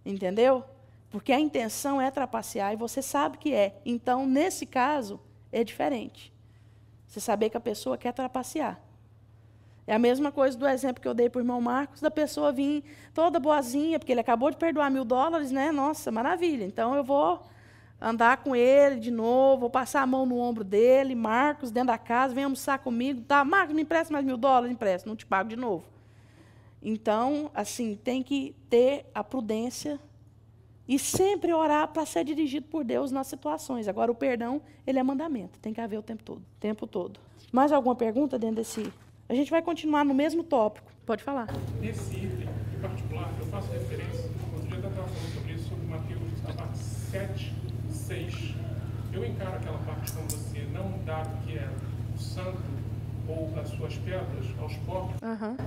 Entendeu? Porque a intenção é trapacear e você sabe que é. Então, nesse caso, é diferente. Você saber que a pessoa quer trapacear. É a mesma coisa do exemplo que eu dei para o irmão Marcos, da pessoa vir toda boazinha, porque ele acabou de perdoar $1.000, né? Nossa, maravilha. Então, eu vou andar com ele de novo, vou passar a mão no ombro dele, Marcos, dentro da casa, vem almoçar comigo. Tá, Marcos, me empresta mais $1.000? Empresta, não te pago de novo. Então, assim, tem que ter a prudência e sempre orar para ser dirigido por Deus nas situações. Agora, o perdão, ele é mandamento, tem que haver o tempo todo. Mais alguma pergunta dentro desse... A gente vai continuar no mesmo tópico. Pode falar. Nesse item, em particular, eu faço referência, outro dia eu estava falando sobre isso, sobre Mateus, a parte 7, 6. Eu encaro aquela parte como você não dar o que é o santo ou as suas pedras aos porcos,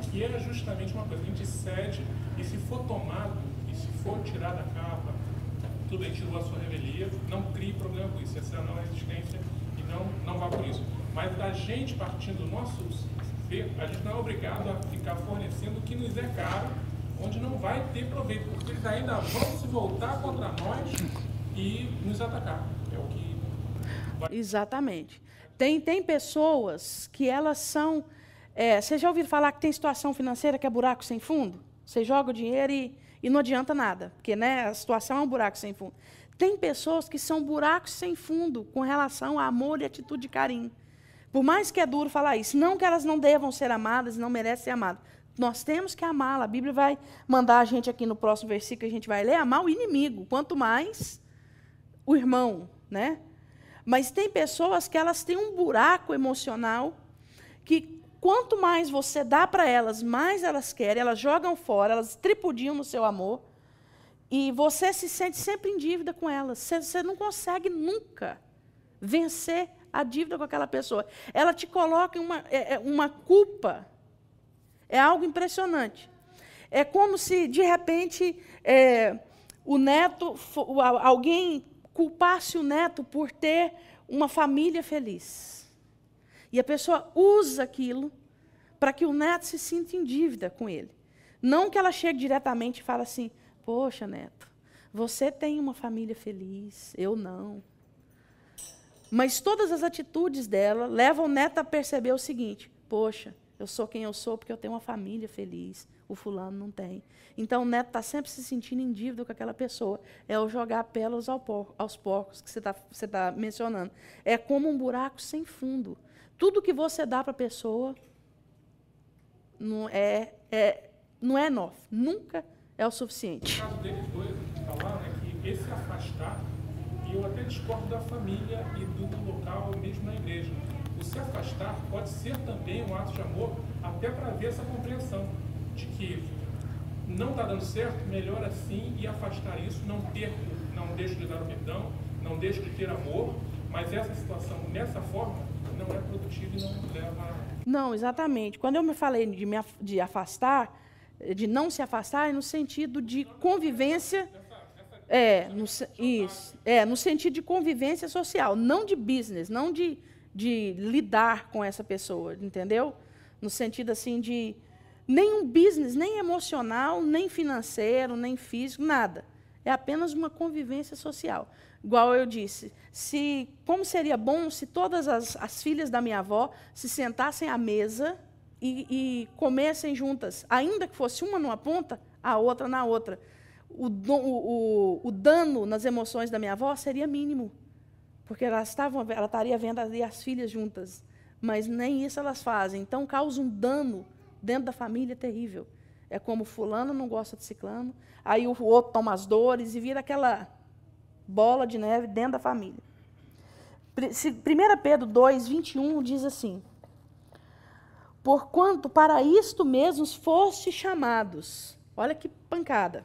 que é justamente uma coisa. A gente cede, e se for tomado, e se for tirar da capa, tudo bem, tirou a sua revelia, não crie problema com isso. Essa não é resistência e não vá por isso. Mas da gente partindo do nosso... A gente não é obrigado a ficar fornecendo o que nos é caro, onde não vai ter proveito, porque eles ainda vão se voltar contra nós e nos atacar. É o que vai... Exatamente. Tem pessoas que elas são... Vocês já ouviram falar que tem situação financeira que é buraco sem fundo? Você joga o dinheiro e não adianta nada, porque, né, a situação é um buraco sem fundo. Tem pessoas que são buracos sem fundo com relação a amor e atitude de carinho. Por mais que é duro falar isso, não que elas não devam ser amadas, não merecem ser amadas. Nós temos que amá-la. A Bíblia vai mandar a gente aqui no próximo versículo que a gente vai ler, amar o inimigo, quanto mais o irmão, né? Mas tem pessoas que elas têm um buraco emocional que quanto mais você dá para elas, mais elas querem, elas jogam fora, elas tripudiam no seu amor, e você se sente sempre em dívida com elas. Você não consegue nunca vencer a dívida com aquela pessoa. Ela te coloca em uma culpa. É algo impressionante. É como se, de repente, o neto, alguém culpasse o neto por ter uma família feliz. E a pessoa usa aquilo para que o neto se sinta em dívida com ele. Não que ela chegue diretamente e fale assim, poxa, neto, você tem uma família feliz, eu não. Mas todas as atitudes dela levam o neto a perceber o seguinte, poxa, eu sou quem eu sou porque eu tenho uma família feliz, o fulano não tem. Então o neto está sempre se sentindo em dívida com aquela pessoa. É o jogar pérolas aos porcos que você tá mencionando. É como um buraco sem fundo. Tudo que você dá para a pessoa não é enough, nunca é o suficiente. No caso deles dois, falar, né, que esse afastar, e eu até discordo da família e do local, mesmo na igreja. O se afastar pode ser também um ato de amor, até para ver essa compreensão de que não está dando certo, melhor assim, e afastar isso, não deixo de dar o perdão, não deixo de ter amor, mas essa situação, dessa forma, não é produtiva e não leva a... Não, exatamente. Quando eu me falei de afastar, de não se afastar, é no sentido de convivência... no sentido de convivência social, não de business, não de lidar com essa pessoa, entendeu? No sentido assim de nenhum business, nem emocional, nem financeiro, nem físico, nada. É apenas uma convivência social. Igual eu disse, como seria bom se todas as filhas da minha avó se sentassem à mesa e comessem juntas, ainda que fosse uma numa ponta, a outra na outra. O dano nas emoções da minha avó seria mínimo, porque ela estaria vendo ali as filhas juntas, mas nem isso elas fazem. Então, causa um dano dentro da família terrível. É como fulano não gosta de ciclano, aí o outro toma as dores e vira aquela bola de neve dentro da família. 1 Pedro 2, 21 diz assim: porquanto para isto mesmos foste chamados. Olha que pancada.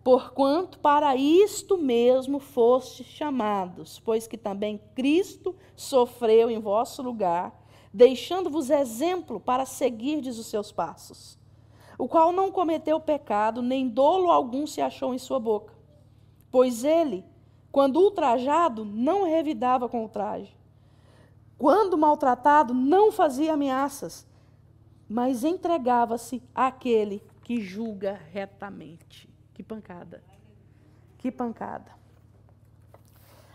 Porquanto para isto mesmo foste chamados, pois que também Cristo sofreu em vosso lugar, deixando-vos exemplo para seguirdes os seus passos, o qual não cometeu pecado, nem dolo algum se achou em sua boca. Pois ele, quando ultrajado, não revidava com ultraje. Quando maltratado, não fazia ameaças, mas entregava-se àquele que julga retamente. Que pancada. Que pancada.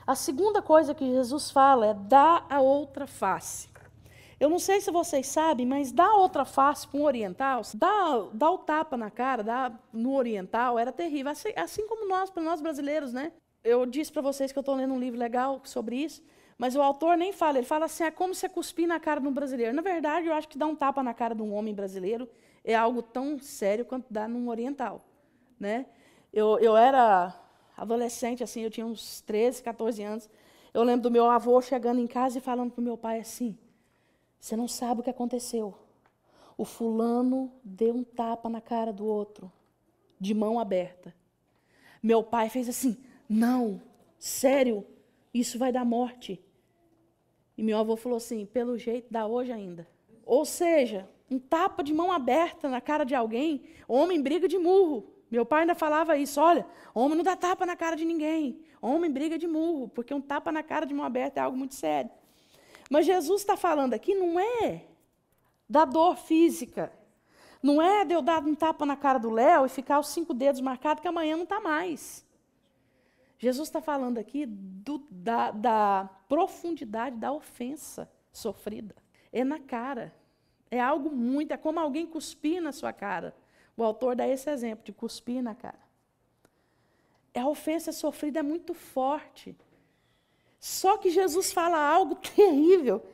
A segunda coisa que Jesus fala é dar a outra face. Eu não sei se vocês sabem, mas dar a outra face para um oriental, dar o tapa na cara, no oriental, era terrível. Assim como para nós brasileiros, né? Eu disse para vocês que eu estou lendo um livro legal sobre isso, mas o autor nem fala, ele fala assim, é como você cuspir na cara de um brasileiro. Na verdade, eu acho que dar um tapa na cara de um homem brasileiro é algo tão sério quanto dar num oriental, né? Eu era adolescente, assim, eu tinha uns 13, 14 anos. Eu lembro do meu avô chegando em casa e falando para o meu pai assim: você não sabe o que aconteceu. O fulano deu um tapa na cara do outro, de mão aberta. Meu pai fez assim: não, sério, isso vai dar morte. E meu avô falou assim: pelo jeito dá hoje ainda. Ou seja, um tapa de mão aberta na cara de alguém, homem briga de murro. Meu pai ainda falava isso: olha, homem não dá tapa na cara de ninguém, homem briga de murro, porque um tapa na cara de mão aberta é algo muito sério. Mas Jesus está falando aqui não é da dor física, não é de eu dar um tapa na cara do Léo e ficar os 5 dedos marcados que amanhã não está mais. Jesus está falando aqui da profundidade da ofensa sofrida. É na cara. É algo muito, é como alguém cuspir na sua cara. O autor dá esse exemplo de cuspir na cara. A ofensa sofrida é muito forte. Só que Jesus fala algo terrível.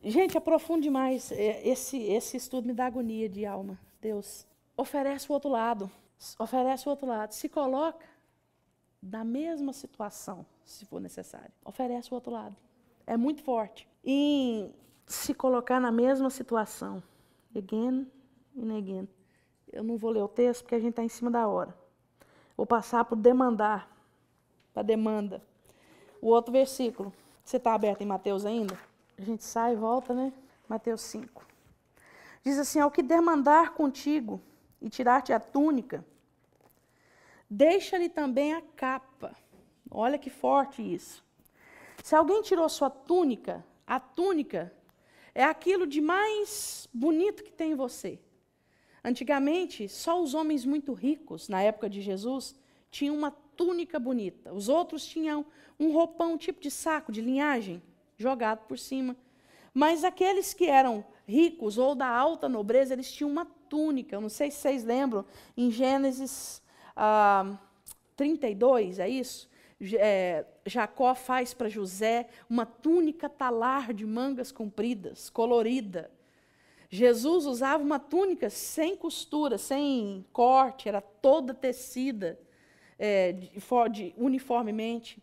Gente, aprofunde mais. Esse estudo me dá agonia de alma. Deus, oferece o outro lado. Oferece o outro lado. Se coloca na mesma situação, se for necessário. Oferece o outro lado. É muito forte. E se colocar na mesma situação. Again and again. Eu não vou ler o texto porque a gente está em cima da hora. Vou passar por demandar. Para demanda. O outro versículo. Você está aberto em Mateus ainda? A gente sai e volta, né? Mateus 5. Diz assim: ao que demandar contigo e tirar-te a túnica, deixa-lhe também a capa. Olha que forte isso. Se alguém tirou sua túnica, a túnica é aquilo de mais bonito que tem em você. Antigamente, só os homens muito ricos, na época de Jesus, tinham uma túnica bonita. Os outros tinham um roupão, um tipo de saco, de linhagem, jogado por cima. Mas aqueles que eram ricos ou da alta nobreza, eles tinham uma túnica. Eu não sei se vocês lembram, em Gênesis 32, é isso? Jacó faz para José uma túnica talar de mangas compridas, colorida. Jesus usava uma túnica sem costura, sem corte, era toda tecida uniformemente.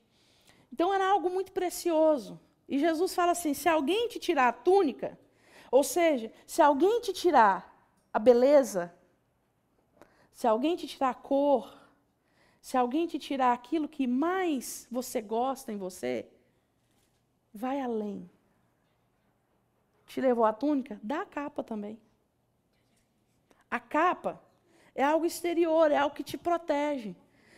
Então era algo muito precioso. E Jesus fala assim: se alguém te tirar a túnica, ou seja, se alguém te tirar a beleza, se alguém te tirar a cor, se alguém te tirar aquilo que mais você gosta em você, vai além. Te levou a túnica, dá a capa também. A capa é algo exterior, é algo que te protege.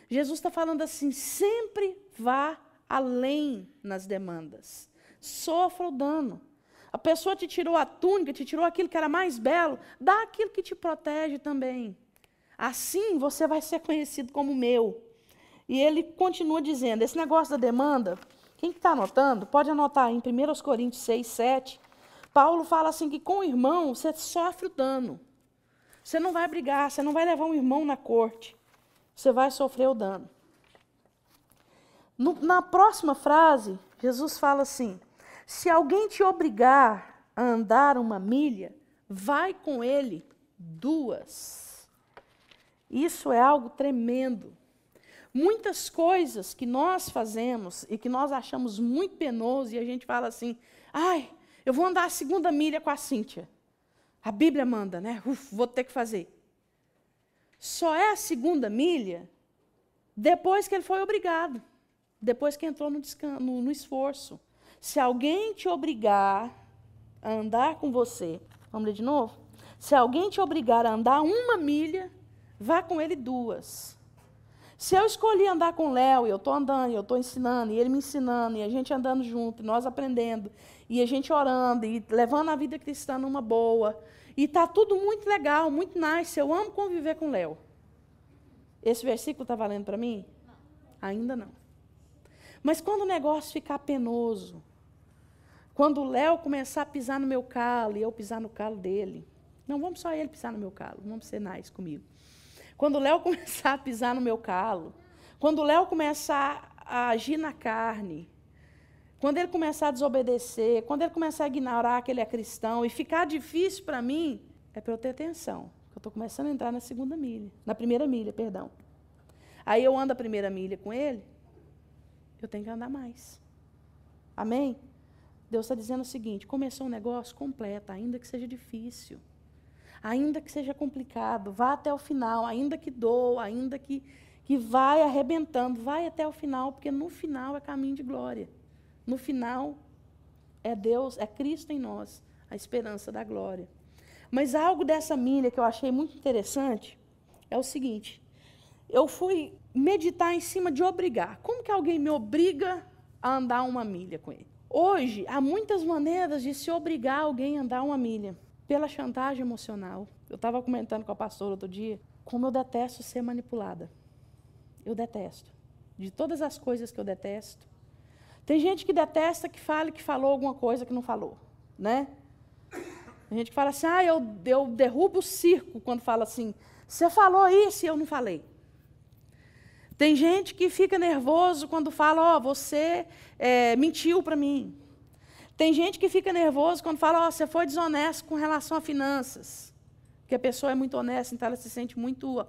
Jesus está falando assim: sempre vá além nas demandas. Sofra o dano. A pessoa te tirou a túnica, te tirou aquilo que era mais belo, dá aquilo que te protege também. Assim você vai ser conhecido como meu. E ele continua dizendo, esse negócio da demanda, quem está anotando, pode anotar em 1 Coríntios 6, 7, Paulo fala assim que com o irmão você sofre o dano. Você não vai brigar, você não vai levar um irmão na corte. Você vai sofrer o dano. Na próxima frase, Jesus fala assim, se alguém te obrigar a andar 1 milha, vai com ele 2. Isso é algo tremendo. Muitas coisas que nós fazemos e que nós achamos muito penoso e a gente fala assim, ai, eu vou andar a 2ª milha com a Cíntia. A Bíblia manda, né? Vou ter que fazer. Só é a 2ª milha depois que ele foi obrigado. Depois que entrou no esforço. Se alguém te obrigar a andar com você, vamos ler de novo? Se alguém te obrigar a andar 1 milha, vá com ele 2. Se eu escolhi andar com o Léo, e eu estou andando, e eu estou ensinando, e ele me ensinando, e a gente andando junto, e nós aprendendo, e a gente orando, e levando a vida cristã numa boa, e está tudo muito legal, muito nice, eu amo conviver com o Léo. Esse versículo está valendo para mim? Não. Ainda não. Mas quando o negócio ficar penoso, quando o Léo começar a pisar no meu calo, e eu pisar no calo dele, não vamos só ele pisar no meu calo, vamos ser nice comigo. Quando o Léo começar a pisar no meu calo, quando o Léo começar a agir na carne, quando ele começar a desobedecer, quando ele começar a ignorar que ele é cristão e ficar difícil para mim, é para eu ter atenção. Eu estou começando a entrar na 2ª milha, na 1ª milha, perdão. Aí eu ando a 1ª milha com ele, eu tenho que andar mais. Amém? Deus está dizendo o seguinte, começou um negócio, completa, ainda que seja difícil. Ainda que seja complicado, vá até o final, ainda que doa, ainda que vai arrebentando, vai até o final, porque no final é caminho de glória. No final é Deus, é Cristo em nós, a esperança da glória. Mas algo dessa milha que eu achei muito interessante é o seguinte, eu fui meditar em cima de obrigar. Como que alguém me obriga a andar 1 milha com ele? Hoje, há muitas maneiras de se obrigar alguém a andar 1 milha. Pela chantagem emocional. Eu estava comentando com a pastora outro dia, como eu detesto ser manipulada. Eu detesto. De todas as coisas que eu detesto. Tem gente que detesta que fale que falou alguma coisa que não falou, né? Tem gente que fala assim, eu derrubo o circo quando fala assim, você falou isso e eu não falei. Tem gente que fica nervoso quando fala, você mentiu para mim. Tem gente que fica nervoso quando fala, você foi desonesto com relação a finanças. Porque a pessoa é muito honesta, então ela se sente muito,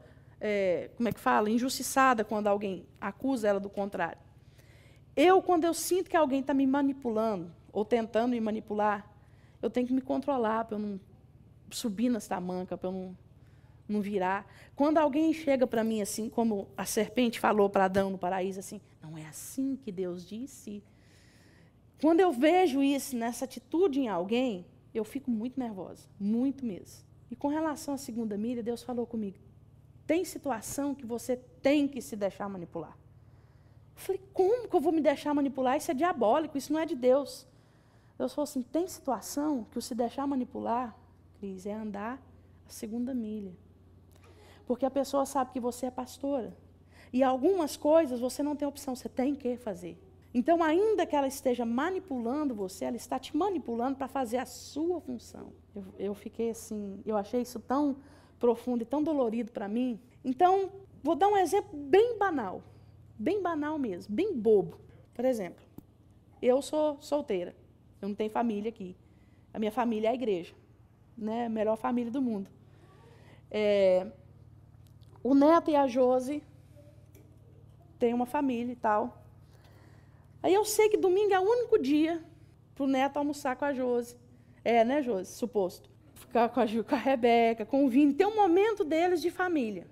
injustiçada quando alguém acusa ela do contrário. Quando eu sinto que alguém está me manipulando, ou tentando me manipular, eu tenho que me controlar para eu não subir nas tamancas, para eu não virar. Quando alguém chega para mim assim, como a serpente falou para Adão no paraíso, assim, não é assim que Deus disse. Quando eu vejo isso, nessa atitude em alguém, eu fico muito nervosa, muito mesmo. E com relação à 2ª milha, Deus falou comigo, tem situação que você tem que se deixar manipular. Eu falei, como que eu vou me deixar manipular? Isso é diabólico, isso não é de Deus. Deus falou assim, tem situação que o se deixar manipular, Cris, é andar a 2ª milha. Porque a pessoa sabe que você é pastora. E algumas coisas você não tem opção, você tem que fazer. Então, ainda que ela esteja manipulando você, ela está te manipulando para fazer a sua função. Eu fiquei assim, eu achei isso tão profundo e tão dolorido para mim. Então, vou dar um exemplo bem banal mesmo, bem bobo. Por exemplo, eu sou solteira, eu não tenho família aqui. A minha família é a igreja, né? A melhor família do mundo. O Neto e a Josi têm uma família e tal. Aí eu sei que domingo é o único dia para o Neto almoçar com a Josi. Né, Josi? Suposto. Ficar com a Rebeca, com o Vini, ter um momento deles de família.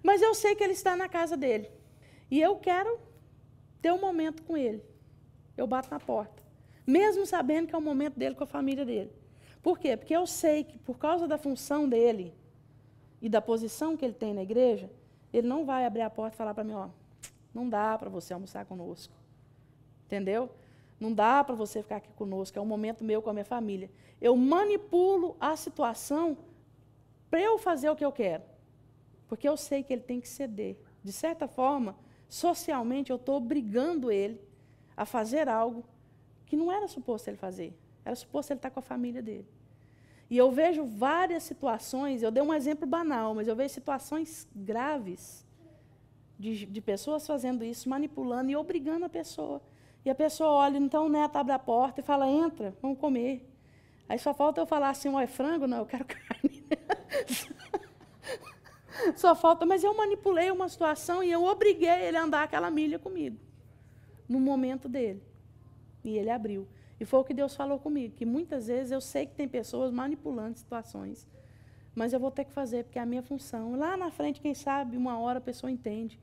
Mas eu sei que ele está na casa dele. E eu quero ter um momento com ele. Eu bato na porta. Mesmo sabendo que é o momento dele com a família dele. Por quê? Porque eu sei que por causa da função dele e da posição que ele tem na igreja, ele não vai abrir a porta e falar para mim, não dá para você almoçar conosco. Entendeu? Não dá para você ficar aqui conosco, é um momento meu com a minha família. Eu manipulo a situação para eu fazer o que eu quero. Porque eu sei que ele tem que ceder. De certa forma, socialmente eu estou obrigando ele a fazer algo que não era suposto ele fazer. Era suposto ele estar com a família dele. E eu vejo várias situações, eu dei um exemplo banal, mas eu vejo situações graves de pessoas fazendo isso, manipulando e obrigando a pessoa. E a pessoa olha, então o neto abre a porta e fala, entra, vamos comer. Aí só falta eu falar assim, é frango? Não, eu quero carne. Só falta, mas eu manipulei uma situação e eu obriguei ele a andar aquela milha comigo, no momento dele. E ele abriu. E foi o que Deus falou comigo, que muitas vezes eu sei que tem pessoas manipulando situações, mas eu vou ter que fazer, porque é a minha função. Lá na frente, quem sabe, uma hora a pessoa entende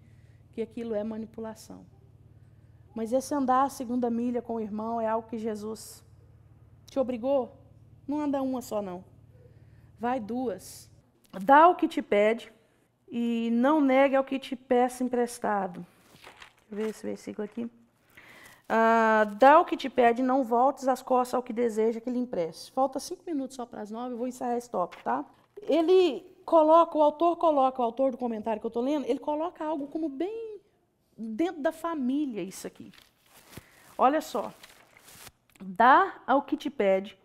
que aquilo é manipulação. Mas esse andar a segunda milha com o irmão é algo que Jesus te obrigou? Não anda uma só, não. Vai duas. Dá o que te pede e não negue ao que te peça emprestado. Deixa eu ver esse versículo aqui. Dá o que te pede e não voltes as costas ao que deseja que lhe empreste. Falta 5 minutos só para as 9, eu vou encerrar esse tópico, tá? O autor do comentário que eu estou lendo, ele coloca algo como bem dentro da família isso aqui. Olha só. Dá ao que te pede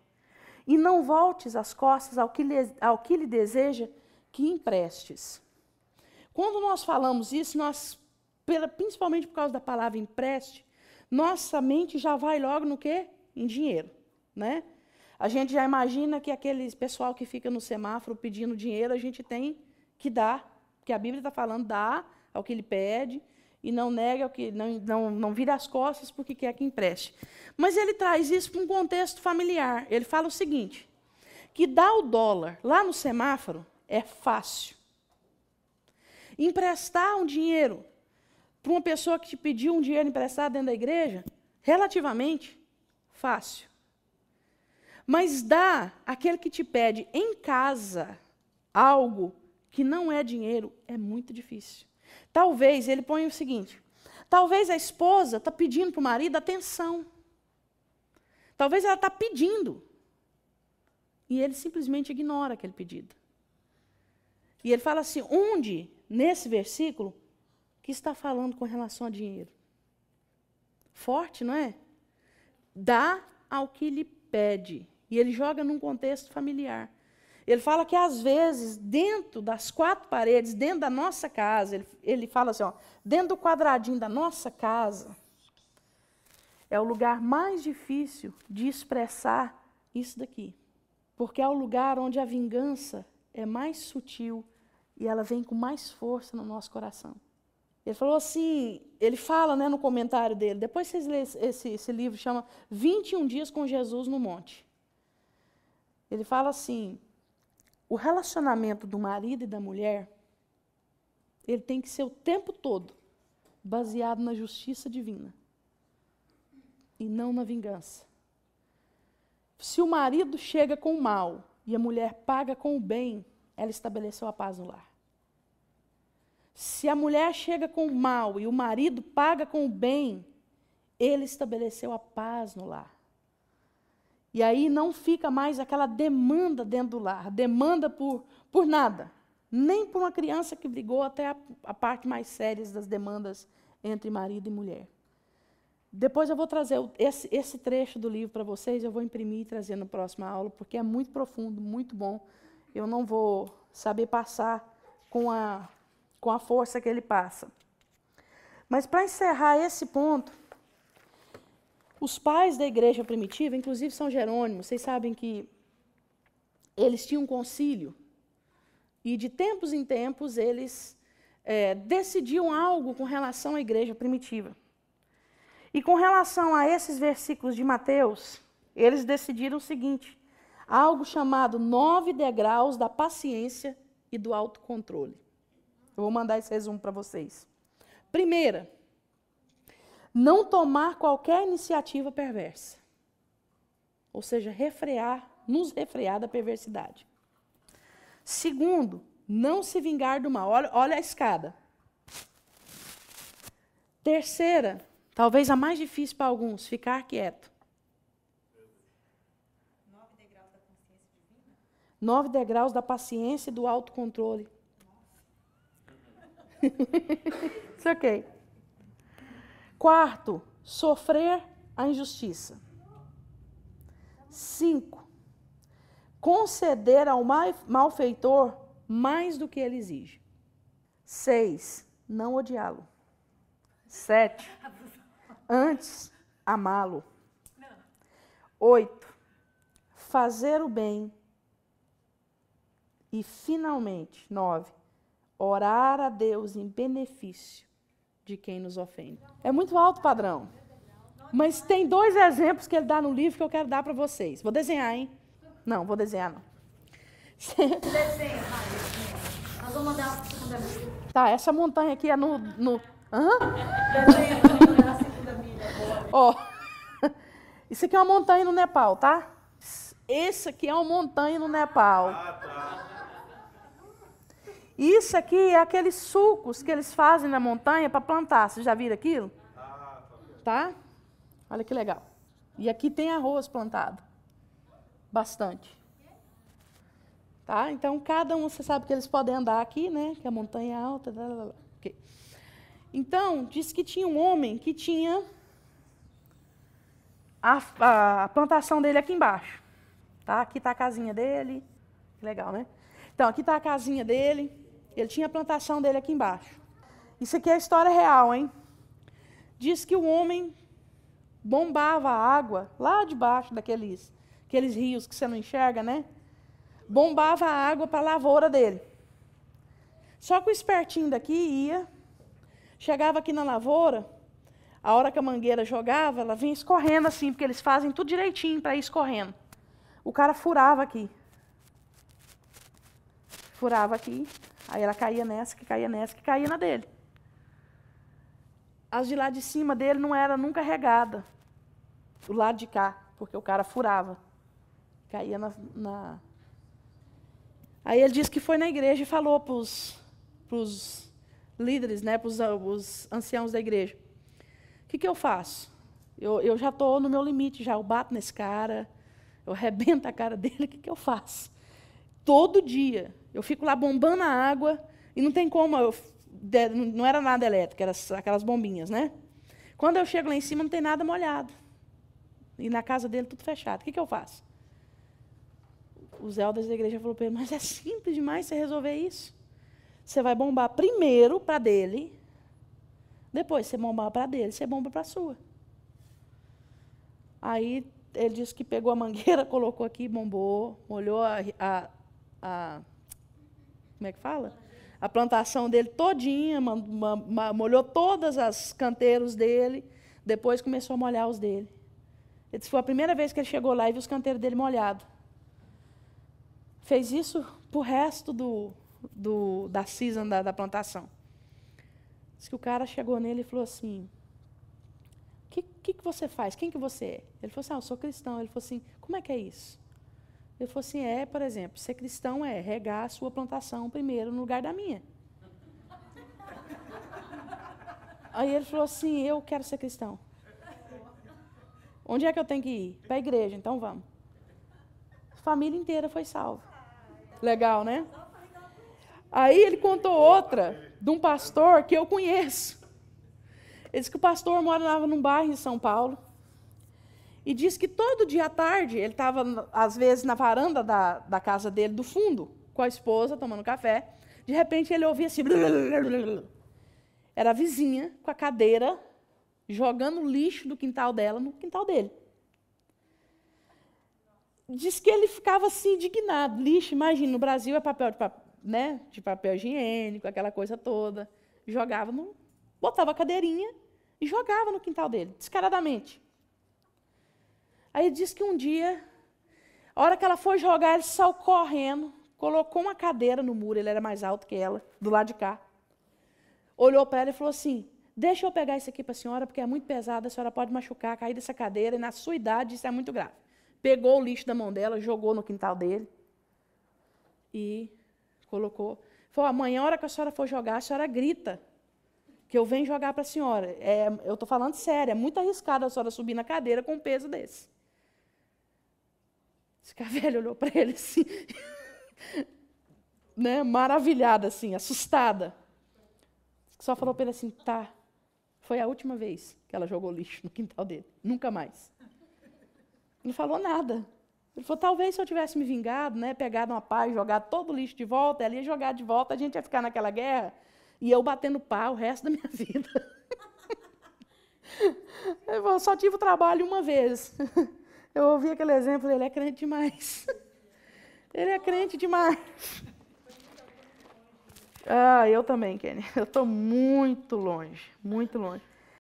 e não voltes as costas ao que lhe deseja que emprestes. Quando nós falamos isso, principalmente por causa da palavra empreste, nossa mente já vai logo no quê? Em dinheiro, né? A gente já imagina que aquele pessoal que fica no semáforo pedindo dinheiro, a gente tem que dar, porque a Bíblia está falando, dá ao que ele pede e não nega ao que não vira as costas porque quer que empreste. Mas ele traz isso para um contexto familiar. Ele fala o seguinte, que dar o dólar lá no semáforo é fácil. Emprestar um dinheiro para uma pessoa que te pediu um dinheiro emprestado dentro da igreja, relativamente fácil. Mas dar àquele que te pede em casa algo que não é dinheiro é muito difícil. Talvez, ele põe o seguinte, talvez a esposa está pedindo para o marido atenção. Talvez ela está pedindo. E ele simplesmente ignora aquele pedido. E ele fala assim, onde, nesse versículo, que está falando com relação a dinheiro? Forte, não é? Dá ao que lhe pede. E ele joga num contexto familiar. Ele fala que, às vezes, dentro das 4 paredes, dentro da nossa casa, ele fala assim, dentro do quadradinho da nossa casa, é o lugar mais difícil de expressar isso daqui. Porque é o lugar onde a vingança é mais sutil e ela vem com mais força no nosso coração. Ele falou assim, ele fala, né, no comentário dele, depois vocês lêem esse livro, chama 21 Dias com Jesus no Monte. Ele fala assim, o relacionamento do marido e da mulher, ele tem que ser o tempo todo baseado na justiça divina e não na vingança. Se o marido chega com o mal e a mulher paga com o bem, ela estabeleceu a paz no lar. Se a mulher chega com o mal e o marido paga com o bem, ele estabeleceu a paz no lar. E aí não fica mais aquela demanda dentro do lar, demanda por nada. Nem por uma criança que brigou, até a parte mais séria das demandas entre marido e mulher. Depois eu vou trazer esse trecho do livro para vocês, eu vou imprimir e trazer na próxima aula, porque é muito profundo, muito bom. Eu não vou saber passar com a força que ele passa. Mas para encerrar esse ponto, os pais da igreja primitiva, inclusive São Jerônimo, vocês sabem que eles tinham um concílio e de tempos em tempos eles decidiam algo com relação à igreja primitiva. E com relação a esses versículos de Mateus, eles decidiram o seguinte, algo chamado 9 degraus da paciência e do autocontrole. Eu vou mandar esse resumo para vocês. Primeira, não tomar qualquer iniciativa perversa. Ou seja, nos refrear da perversidade. Segundo, não se vingar do mal. Olha a escada. Terceira, talvez a mais difícil para alguns, ficar quieto. 9 degraus da consciência divina? 9 degraus da paciência e do autocontrole. Isso ok. 4, sofrer a injustiça. 5, conceder ao malfeitor mais do que ele exige. 6, não odiá-lo. 7, antes amá-lo. 8, fazer o bem. E, finalmente, 9, orar a Deus em benefício de quem nos ofende. É muito alto o padrão. Mas tem 2 exemplos que ele dá no livro que eu quero dar para vocês. Vou desenhar, hein? Não, vou desenhar, não. Desenha, vai. Nós vamos mandar a segunda milha. Tá, essa montanha aqui é no... Hã? Desenha para mandar a segunda milha. Ó, isso aqui é uma montanha no Nepal, tá? Esse aqui é uma montanha no Nepal. Isso aqui é aqueles sulcos que eles fazem na montanha para plantar. Vocês já viram aquilo? Tá? Olha que legal. E aqui tem arroz plantado. Bastante. Tá? Então, cada um, você sabe que eles podem andar aqui, né? Que a montanha é alta. Okay. Então, diz que tinha um homem que tinha a plantação dele aqui embaixo. Tá? Aqui está a casinha dele. Legal, né? Então, aqui está a casinha dele. Ele tinha a plantação dele aqui embaixo. Isso aqui é a história real, hein? Diz que o homem bombava a água lá de baixo daqueles rios que você não enxerga, né? Bombava a água para a lavoura dele. Só que o espertinho daqui ia, chegava aqui na lavoura, a hora que a mangueira jogava, ela vinha escorrendo assim, porque eles fazem tudo direitinho para ir escorrendo. O cara furava aqui. Furava aqui, aí ela caía nessa, que caía nessa, que caía na dele. As de lá de cima dele não era nunca regada. Do lado de cá, porque o cara furava. Caía na... Aí ele disse que foi na igreja e falou para os líderes, né, para os anciãos da igreja. O que eu faço? Eu já estou no meu limite, já eu bato nesse cara, eu arrebento a cara dele, o que eu faço? Todo dia. Eu fico lá bombando a água e não tem como, não era nada elétrico, eram aquelas bombinhas, né? Quando eu chego lá em cima, não tem nada molhado. E na casa dele, tudo fechado. O que eu faço? Os elders da igreja falaram para ele, mas é simples demais você resolver isso. Você vai bombar primeiro para dele, depois você bombar para dele, você bomba para a sua. Aí ele disse que pegou a mangueira, colocou aqui, bombou, molhou como é que fala? A plantação dele todinha, molhou todas as canteiros dele, depois começou a molhar os dele. Ele disse que foi a primeira vez que ele chegou lá e viu os canteiros dele molhados. Fez isso para o resto da season da plantação. Diz que o cara chegou nele e falou assim, o que você faz? Quem que você é? Ele falou assim, eu sou cristão. Ele falou assim, como é que é isso? Ele falou assim, por exemplo, ser cristão é regar a sua plantação primeiro no lugar da minha. Aí ele falou assim, eu quero ser cristão. Onde é que eu tenho que ir? Para a igreja, então vamos. A família inteira foi salva. Legal, né? Aí ele contou outra de um pastor que eu conheço. Ele disse que o pastor morava num bairro em São Paulo. E disse que todo dia à tarde, ele estava, às vezes, na varanda da casa dele, do fundo, com a esposa, tomando café. De repente, ele ouvia assim... Era a vizinha, com a cadeira, jogando lixo do quintal dela no quintal dele. Diz que ele ficava assim, indignado. Lixo, imagina, no Brasil é papel de papel higiênico, aquela coisa toda. Botava a cadeirinha e jogava no quintal dele, descaradamente. Aí diz que um dia, a hora que ela foi jogar, ele saiu correndo, colocou uma cadeira no muro, ele era mais alto que ela, do lado de cá. Olhou para ela e falou assim, deixa eu pegar isso aqui para a senhora, porque é muito pesado, a senhora pode machucar, cair dessa cadeira, e na sua idade isso é muito grave. Pegou o lixo da mão dela, jogou no quintal dele e colocou. Falou, amanhã, a hora que a senhora for jogar, a senhora grita, que eu venho jogar para a senhora. Eu estou falando sério, é muito arriscado a senhora subir na cadeira com um peso desse. Esse velho olhou para ele assim, né, maravilhada, assim, assustada. Só falou para ele assim, tá. Foi a última vez que ela jogou lixo no quintal dele. Nunca mais. Não falou nada. Ele falou, talvez se eu tivesse me vingado, né, pegado uma pá e jogado todo o lixo de volta, ela ia jogar de volta, a gente ia ficar naquela guerra, e eu batendo pá o resto da minha vida. Eu só tive o trabalho uma vez. Eu ouvi aquele exemplo, ele é crente demais. Ele é crente demais. Ah, eu também, Kenny. Eu estou muito longe, muito longe.